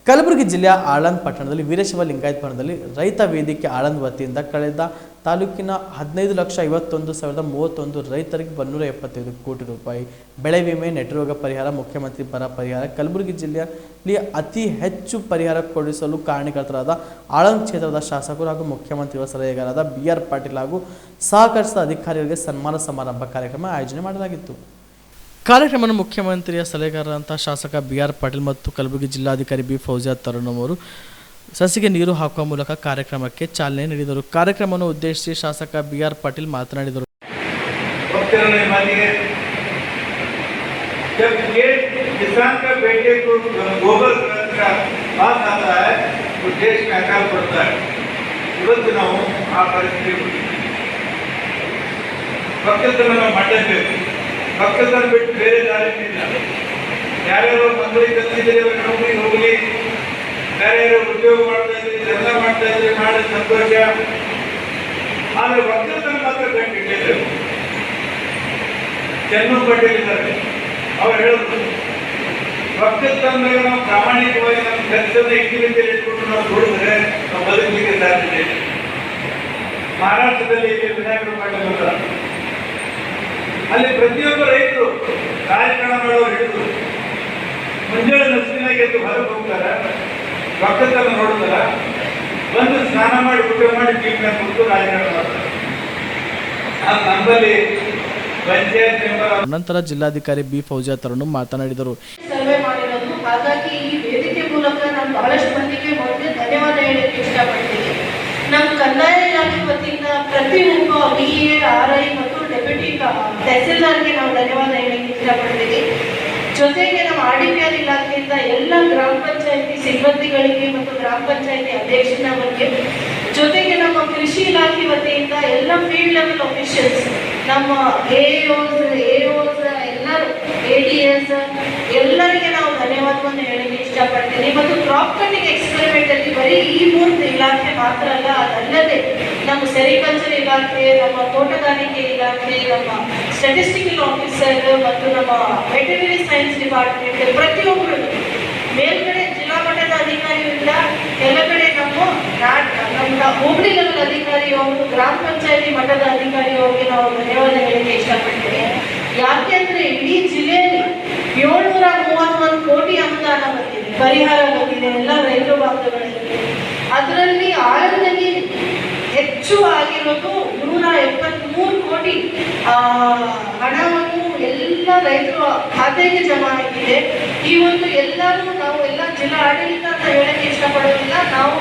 ಕಲಬುರಗಿ ಜಿಲ್ಲೆಯ ಆಳಂದ್ ಪಟ್ಟಣದಲ್ಲಿ ವೀರಶೈವ ಲಿಂಗಾಯತ ಭವನದಲ್ಲಿ ರೈತ ವೇದಿಕೆ ಆಳಂದ್ ವತಿಯಿಂದ ಕಳೆದ ತಾಲೂಕಿನ 15,51,031 ರೈತರಿಗೆ 175 ಕೋಟಿ ರೂಪಾಯಿ ಬೆಳೆ ವಿಮೆ, ನೆಟ್ಟರೋಗ ಪರಿಹಾರ, ಮುಖ್ಯಮಂತ್ರಿ ಬರ ಪರಿಹಾರ, ಕಲಬುರಗಿ ಜಿಲ್ಲೆಯಲ್ಲಿ ಅತಿ ಹೆಚ್ಚು ಪರಿಹಾರ ಕೊಡಿಸಲು ಕಾರಣಕರ್ತರಾದ ಆಳಂದ್ ಕ್ಷೇತ್ರದ ಶಾಸಕರು ಹಾಗೂ ಮುಖ್ಯಮಂತ್ರಿಗಳ ಸಲಹೆಗಾರರಾದ BR ಪಾಟೀಲ್ ಹಾಗೂ ಸಹಕರಿಸಿದ ಅಧಿಕಾರಿಗಳಿಗೆ ಸನ್ಮಾನ ಸಮಾರಂಭ ಕಾರ್ಯಕ್ರಮ ಆಯೋಜನೆ ಮಾಡಲಾಗಿತ್ತು. ಕಾರ್ಯಕ್ರಮವನ್ನು ಮುಖ್ಯಮಂತ್ರಿಯ ಸಲಹೆಗಾರರಂತಹ ಶಾಸಕ BR ಪಾಟೀಲ್ ಮತ್ತು ಕಲಬುರಗಿ ಜಿಲ್ಲಾಧಿಕಾರಿ B ಫೌಜಿಯಾ ತರುಣ್ ಅವರು ಸಸಿಗೆ ನೀರು ಹಾಕುವ ಮೂಲಕ ಕಾರ್ಯಕ್ರಮಕ್ಕೆ ಚಾಲನೆ ನೀಡಿದರು. ಕಾರ್ಯಕ್ರಮವನ್ನು ಉದ್ದೇಶಿಸಿ ಶಾಸಕ BR ಪಾಟೀಲ್ ಮಾತನಾಡಿದರು. किसान का बेटे को गोबर का बात आता है तो देश में अकाल पड़ता है. ಇವತ್ತು ನಾವು ಆ ಪರಿಸ್ಥಿತಿ ಪಕ್ಕದಲ್ಲಿ ನಾವು ಮಾಡಲೇಬೇಕು. ಪಕ್ಕದಲ್ಲಿ ಬಿಟ್ಟು ಬೇರೆ ದಾರಿನಿಲ್ಲ. ಯಾರ್ಯಾರು ಮಕ್ಕಳಿಗೆ ಕಲಿಸಿದರೆ ನೌಕರಿಗೆ ಹೋಗಲಿ, ಯಾರ್ಯಾರು ಉದ್ಯೋಗ ಮಾಡ್ತಾ ಇದ್ರಿ, ಧರ್ಮ ಮಾಡ್ತಾ ಇದ್ರಿ, ಮಾಡಿ ಸಂತೋಷ. ಆದರೆ ಪಕ್ಕದಲ್ಲಿ ಮಾತ್ರ ಕಂಡಿದ್ದೇವೆ. ಚೆನ್ನು ಪಟೇಲ್ ಇದ್ದಾರೆ, ಅವ್ರು ಹೇಳಿದ್ರು ಪಕ್ಕದ ತಂದಾಗ ನಾವು ಪ್ರಾಮಾಣಿಕವಾಗಿ ನಮ್ಮ ಕೆಲಸದ ಇಕ್ವಿಲಿಟಿಯಲ್ಲಿ ಇಟ್ಕೊಂಡು ನಾವು ದುಡಿದ್ರೆ ನಾವು ಬದುಕಲಿಕ್ಕೆ ಸಾಧ್ಯತೆ ಇದೆ. ಮಹಾರಾಷ್ಟ್ರದಲ್ಲಿ ವಿನಾಯಕರು ಮಾಡಿದ ಅಲ್ಲಿ ಪ್ರತಿಯೊಬ್ಬ ರೈತರು ರಾಜಕಾರಣ ಮಾಡೋರು ಹಿಡಿದು ಮುಂಜಾನೆ ನಸುಕಿನಾಗೆ ಎದ್ದು ಹೊರಗೆ ಹೋಗ್ತಾರೆ, ಪಕ್ಕದಲ್ಲಿ ನೋಡ್ತಾರ, ಬಂದು ಸ್ನಾನ ಮಾಡಿ ಊಟ ಮಾಡಿ ಜೀವನ ಕೊಟ್ಟು ರಾಜಕಾರಣ ಮಾಡ್ತಾರೆ. ನಮ್ಮಲ್ಲಿ ನಂತರ ಜಿಲ್ಲಾಧಿಕಾರಿ B ಫೌಜಿಯಾ ತರುಣ್ ಮಾತನಾಡಿದರು. ಸರ್ವೆ ಮಾಡಿರೋದು, ಹಾಗಾಗಿ ಈ ವೇದಿಕೆ ಮೂಲಕ ನಾನು ಬಹಳಷ್ಟು ಮಂದಿಗೆ ಮೊದಲೇ ಧನ್ಯವಾದ ಹೇಳಕ್ಕೆ ಇಷ್ಟಪಡ್ತೀನಿ. ನಮ್ಮ ಕಂದಾಯ ಇಲಾಖೆ ವತಿಯಿಂದ ಪ್ರತಿಯೊಬ್ಬ VA, RI ಮತ್ತು ಡೆಪ್ಯೂಟಿ ತಹಸೀಲ್ದಾರ್ಗೆ ನಾವು ಧನ್ಯವಾದ ಹೇಳಕ್ಕೆ ಇಷ್ಟಪಡ್ತೀನಿ. ಜೊತೆಗೆ ನಮ್ಮ RDPR ಇಲಾಖೆಯಿಂದ ಎಲ್ಲ ಗ್ರಾಮ ಪಂಚಾಯತಿ ಸಿಬ್ಬಂದಿಗಳಿಗೆ ಮತ್ತು ಗ್ರಾಮ ಪಂಚಾಯತಿ ಅಧ್ಯಕ್ಷರವರಿಗೆ, ಜೊತೆಗೆ ನಮ್ಮ ಕೃಷಿ ಇಲಾಖೆ ವತಿಯಿಂದ ಎಲ್ಲ ಫೀಲ್ಡ್ ಲೆವೆಲ್ ಆಫೀಷಿಯಲ್ಸ್, ನಮ್ಮ AOs ಎಲ್ಲರೂ, ADS ಎಲ್ಲರಿಗೆ ನಾವು ಧನ್ಯವಾದವನ್ನು ಹೇಳಕ್ಕೆ ಇಷ್ಟಪಡ್ತೀನಿ. ಮತ್ತು ಕ್ರಾಪ್ ಕಟಿಂಗ್ ಎಕ್ಸ್ಪೆರಿಮೆಂಟ್ ಅಲ್ಲಿ ಬರೀ ಈ 3 ಇಲಾಖೆ ಮಾತ್ರ ಅಲ್ಲ, ಅದಲ್ಲದೆ ನಮ್ಮ ಸೆರಿಕಲ್ಚರ್ ಇಲಾಖೆ, ನಮ್ಮ ತೋಟಗಾರಿಕೆ ಇಲಾಖೆ, ನಮ್ಮ ಸ್ಟ್ಯಾಟಿಸ್ಟಿಕಲ್ ಆಫೀಸರ್ ಮತ್ತು ನಮ್ಮ ವೆಟರ್ನರಿ ಸೈನ್ಸ್ ಡಿಪಾರ್ಟ್ಮೆಂಟ್ ಪ್ರತಿಯೊಬ್ಬರು ಮೇಲ್ಗಡೆ ಜಿಲ್ಲಾ ಮಟ್ಟದ ಅಧಿಕಾರಿಯಿಂದ ಕೆಳಗಡೆ ನಮ್ಮ ಹೋಬಳಿ ಲೆವೆಲ್ ಅಧಿಕಾರಿಯವರು, ಗ್ರಾಮ ಪಂಚಾಯತಿ ಮಟ್ಟದ ಅಧಿಕಾರಿಯವರಿಗೆ ನಾವು ಧನ್ಯವಾದ ಹೇಳಕ್ಕೆ ಇಷ್ಟಪಡ್ತೀವಿ. ಯಾಕೆ ಅಂದ್ರೆ ಇಡೀ ಜಿಲ್ಲೆಯಲ್ಲಿ 731 ಕೋಟಿ ಅನುದಾನ ಬಂದಿದೆ, ಪರಿಹಾರ ಬಂದಿದೆ ಎಲ್ಲ ರೈತರ ಬಾಂಧವಗಳಿಗೆ. ಅದರಲ್ಲಿ ಆಳಂದಲ್ಲಿ ಹೆಚ್ಚು ಆಗಿರೋದು 173 ಕೋಟಿ ಹಣವನ್ನು ಎಲ್ಲ ರೈತರ ಖಾತೆಗೆ ಜಮಾ ಆಗಿದೆ. ಈ ಒಂದು ಎಲ್ಲರೂ ನಾವು ಎಲ್ಲ ಜಿಲ್ಲಾ ಆಡಳಿತ ಅಂತ ಹೇಳಕ್ಕೆ ಇಷ್ಟಪಡೋದಿಲ್ಲ, ನಾವು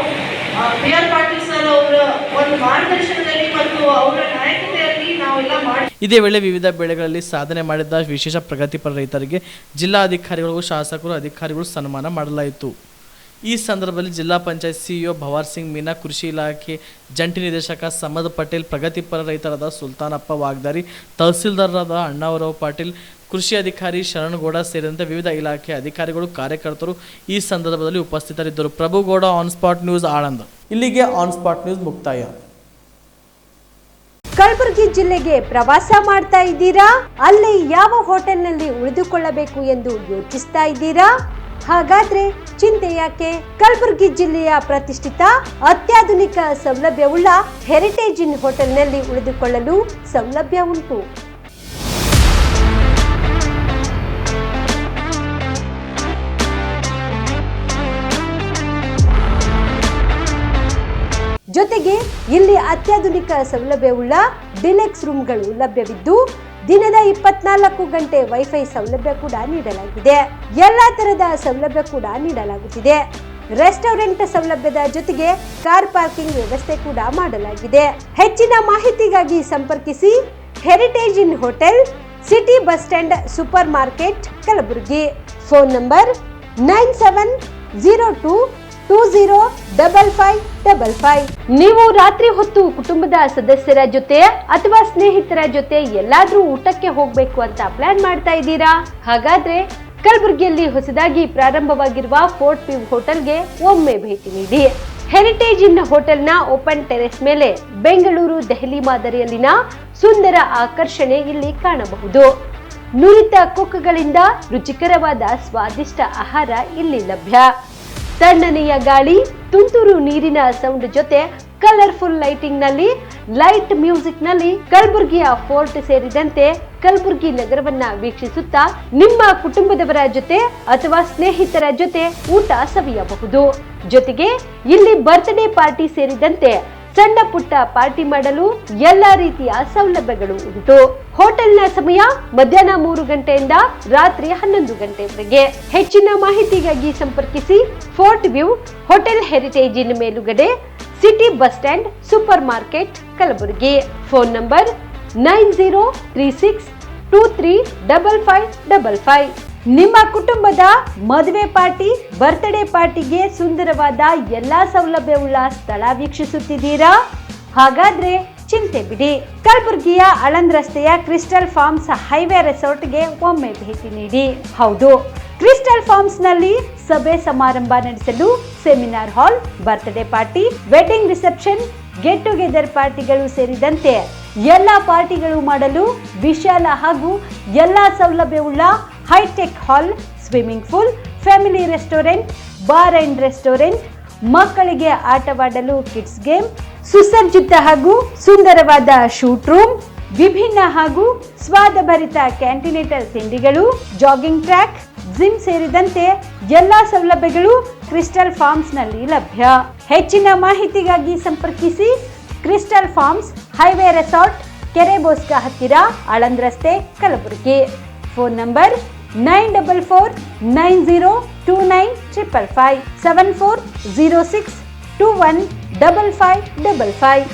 BR ಪಾಟೀಲ್ ಸರ್ ಅವರ ಒಂದು ಮಾರ್ಗದರ್ಶನದಲ್ಲಿ ಮತ್ತು ಅವರ ನಾಯಕತೆಯಲ್ಲಿ ನಾವೆಲ್ಲ ಮಾಡಿ. ಇದೇ ವೇಳೆ ವಿವಿಧ ಬೆಳೆಗಳಲ್ಲಿ ಸಾಧನೆ ಮಾಡಿದ ವಿಶೇಷ ಪ್ರಗತಿಪರ ರೈತರಿಗೆ ಜಿಲ್ಲಾಧಿಕಾರಿಗಳು, ಶಾಸಕರು, ಅಧಿಕಾರಿಗಳು ಸನ್ಮಾನ ಮಾಡಲಾಯಿತು. ಈ ಸಂದರ್ಭದಲ್ಲಿ ಜಿಲ್ಲಾ ಪಂಚಾಯತ್ CEO ಭವಾರ್ ಸಿಂಗ್ ಮೀನಾ, ಕೃಷಿ ಇಲಾಖೆ ಜಂಟಿ ನಿರ್ದೇಶಕ ಸಮದ್ ಪಟೇಲ್, ಪ್ರಗತಿಪರ ರೈತರಾದ ಸುಲ್ತಾನಪ್ಪ ವಾಗ್ದಾರಿ, ತಹಸೀಲ್ದಾರರಾದ ಅಣ್ಣಾವರಾವ್ ಪಾಟೀಲ್, ಕೃಷಿ ಅಧಿಕಾರಿ ಶರಣಗೌಡ ಸೇರಿದಂತೆ ವಿವಿಧ ಇಲಾಖೆ ಅಧಿಕಾರಿಗಳು, ಕಾರ್ಯಕರ್ತರು ಈ ಸಂದರ್ಭದಲ್ಲಿ ಉಪಸ್ಥಿತರಿದ್ದರು. Prabhugouda, on spot news, Aland. ಇಲ್ಲಿಗೆ ಆನ್ ಸ್ಪಾಟ್ ನ್ಯೂಸ್ ಮುಕ್ತಾಯ. ಕಲಬುರಗಿ ಜಿಲ್ಲೆಗೆ ಪ್ರವಾಸ ಮಾಡ್ತಾ ಇದ್ದೀರಾ? ಅಲ್ಲಿ ಯಾವ ಹೋಟೆಲ್ನಲ್ಲಿ ಉಳಿದುಕೊಳ್ಳಬೇಕು ಎಂದು ಯೋಚಿಸ್ತಾ ಇದ್ದೀರಾ? ಹಾಗಾದ್ರೆ ಚಿಂತೆ ಯಾಕೆ? ಕಲಬುರಗಿ ಜಿಲ್ಲೆಯ ಪ್ರತಿಷ್ಠಿತ ಅತ್ಯಾಧುನಿಕ ಸೌಲಭ್ಯವುಳ್ಳ ಹೆರಿಟೇಜ್ ಇನ್ ಹೋಟೆಲ್ನಲ್ಲಿ ಉಳಿದುಕೊಳ್ಳಲು ಸೌಲಭ್ಯ ಉಂಟು. ಜೊತೆಗೆ ಇಲ್ಲಿ ಅತ್ಯಾಧುನಿಕ ಸೌಲಭ್ಯವುಳ್ಳ ಡಿಲೆಕ್ಸ್ ರೂಮ್ಗಳು ಲಭ್ಯವಿದ್ದು ದಿನದ 24 ಗಂಟೆ ವೈಫೈ ಸೌಲಭ್ಯ ಕೂಡ ನೀಡಲಾಗಿದೆ. ಎಲ್ಲಾ ತರಹದ ಸೌಲಭ್ಯ ಕೂಡ ನೀಡಲಾಗುತ್ತಿದೆ. ರೆಸ್ಟೋರೆಂಟ್ ಸೌಲಭ್ಯದ ಜೊತೆಗೆ ಕಾರ್ ಪಾರ್ಕಿಂಗ್ ವ್ಯವಸ್ಥೆ ಕೂಡ ಮಾಡಲಾಗಿದೆ. ಹೆಚ್ಚಿನ ಮಾಹಿತಿಗಾಗಿ ಸಂಪರ್ಕಿಸಿ heritage inn hotel, city bus stand, super market, Kalaburagi. Phone number 9702205555. ನೀವು ರಾತ್ರಿ ಹೊತ್ತು ಕುಟುಂಬದ ಸದಸ್ಯರ ಜೊತೆ ಅಥವಾ ಸ್ನೇಹಿತರ ಜೊತೆ ಎಲ್ಲಾದ್ರೂ ಊಟಕ್ಕೆ ಹೋಗ್ಬೇಕು ಅಂತ ಪ್ಲಾನ್ ಮಾಡ್ತಾ ಇದ್ದೀರಾ? ಹಾಗಾದ್ರೆ ಕಲಬುರಗಿಯಲ್ಲಿ ಹೊಸದಾಗಿ ಪ್ರಾರಂಭವಾಗಿರುವ ಫೋರ್ಟ್ ವ್ಯೂ ಹೋಟೆಲ್ಗೆ ಒಮ್ಮೆ ಭೇಟಿ ನೀಡಿ. ಹೆರಿಟೇಜ್ ಇನ್ ಹೋಟೆಲ್ನ ಓಪನ್ ಟೆರೆಸ್ ಮೇಲೆ ಬೆಂಗಳೂರು ದೆಹಲಿ ಮಾದರಿಯಲ್ಲಿನ ಸುಂದರ ಆಕರ್ಷಣೆ ಇಲ್ಲಿ ಕಾಣಬಹುದು. ನುರಿತ ಕುಕ್ಗಳಿಂದ ರುಚಿಕರವಾದ ಸ್ವಾದಿಷ್ಟ ಆಹಾರ ಇಲ್ಲಿ ಲಭ್ಯ. ತಣ್ಣನೆಯ ಗಾಳಿ, ತುಂತುರು ನೀರಿನ ಸೌಂಡ್ ಜೊತೆ ಕಲರ್ಫುಲ್ ಲೈಟಿಂಗ್ ನಲ್ಲಿ, ಲೈಟ್ ಮ್ಯೂಸಿಕ್ ನಲ್ಲಿ ಕಲಬುರಗಿಯ ಫೋರ್ಟ್ ಸೇರಿದಂತೆ ಕಲಬುರಗಿ ನಗರವನ್ನ ವೀಕ್ಷಿಸುತ್ತಾ ನಿಮ್ಮ ಕುಟುಂಬದವರ ಜೊತೆ ಅಥವಾ ಸ್ನೇಹಿತರ ಜೊತೆ ಊಟ ಸವಿಯಬಹುದು. ಜೊತೆಗೆ ಇಲ್ಲಿ ಬರ್ತ್ಡೇ ಪಾರ್ಟಿ ಸೇರಿದಂತೆ ಸಣ್ಣ ಪುಟ್ಟ ಪಾರ್ಟಿ ಮಾಡಲು ಎಲ್ಲಾ ರೀತಿಯ ಸೌಲಭ್ಯಗಳು ಉಂಟು. ಹೋಟೆಲ್ನ ಸಮಯ ಮಧ್ಯಾಹ್ನ 3 ಗಂಟೆಯಿಂದ ರಾತ್ರಿ 11 ಗಂಟೆವರೆಗೆ. ಹೆಚ್ಚಿನ ಮಾಹಿತಿಗಾಗಿ ಸಂಪರ್ಕಿಸಿ ಫೋರ್ಟ್ ವ್ಯೂ ಹೋಟೆಲ್, ಹೆರಿಟೇಜ್ ಇನ್ ಮೇಲುಗಡೆ, city bus stand, super market, Kalaburagi. Phone number 9036235555. ನಿಮ್ಮ ಕುಟುಂಬದ ಮದುವೆ ಪಾರ್ಟಿ, ಬರ್ತ್ಡೇ ಪಾರ್ಟಿಗೆ ಸುಂದರವಾದ ಎಲ್ಲಾ ಸೌಲಭ್ಯವುಳ್ಳ ಸ್ಥಳ ವೀಕ್ಷಿಸುತ್ತಿದ್ದೀರಾ? ಹಾಗಾದ್ರೆ ಚಿಂತೆ ಬಿಡಿ. ಕಲಬುರಗಿಯ ಆಳಂದ್ ರಸ್ತೆಯ ಕ್ರಿಸ್ಟಲ್ ಫಾರ್ಮ್ಸ್ ಹೈವೇ ರೆಸಾರ್ಟ್ಗೆ ಒಮ್ಮೆ ಭೇಟಿ ನೀಡಿ. ಹೌದು, ಕ್ರಿಸ್ಟಲ್ ಫಾರ್ಮ್ಸ್ ನಲ್ಲಿ ಸಭೆ ಸಮಾರಂಭ ನಡೆಸಲು seminar hall, birthday party, wedding reception, get together ಪಾರ್ಟಿಗಳು ಸೇರಿದಂತೆ ಎಲ್ಲ ಪಾರ್ಟಿಗಳು ಮಾಡಲು ವಿಶಾಲ ಹಾಗೂ ಎಲ್ಲಾ ಸೌಲಭ್ಯವುಳ್ಳ hitech hall, swimming pool, family restaurant, bar and restaurant, ಮಕ್ಕಳಿಗೆ ಆಟವಾಡಲು ಕಿಡ್ಸ್ ಗೇಮ್, ಸುಸಜ್ಜಿತ ಹಾಗೂ ಸುಂದರವಾದ ಶೂಟ್ ರೂಮ್, ವಿಭಿನ್ನ ಹಾಗೂ ಸ್ವಾದಭರಿತ ಕ್ಯಾಂಟಿನೇಟರ್ ತಿಂಡಿಗಳು, ಜಾಗಿಂಗ್ ಟ್ರ್ಯಾಕ್, ಜಿಮ್ ಸೇರಿದಂತೆ ಎಲ್ಲಾ ಸೌಲಭ್ಯಗಳು ಕ್ರಿಸ್ಟಲ್ ಫಾರ್ಮ್ಸ್ ನಲ್ಲಿ ಲಭ್ಯ. ಹೆಚ್ಚಿನ ಮಾಹಿತಿಗಾಗಿ ಸಂಪರ್ಕಿಸಿ ಕ್ರಿಸ್ಟಲ್ ಫಾರ್ಮ್ಸ್ ಹೈವೇ ರೆಸಾರ್ಟ್, ಕೆರೆ ಬೋಸ್ಕ ಹತ್ತಿರ, ಆಳಂದ್ ರಸ್ತೆ, ಕಲಬುರಗಿ. Phone number 9490295555 7406215555.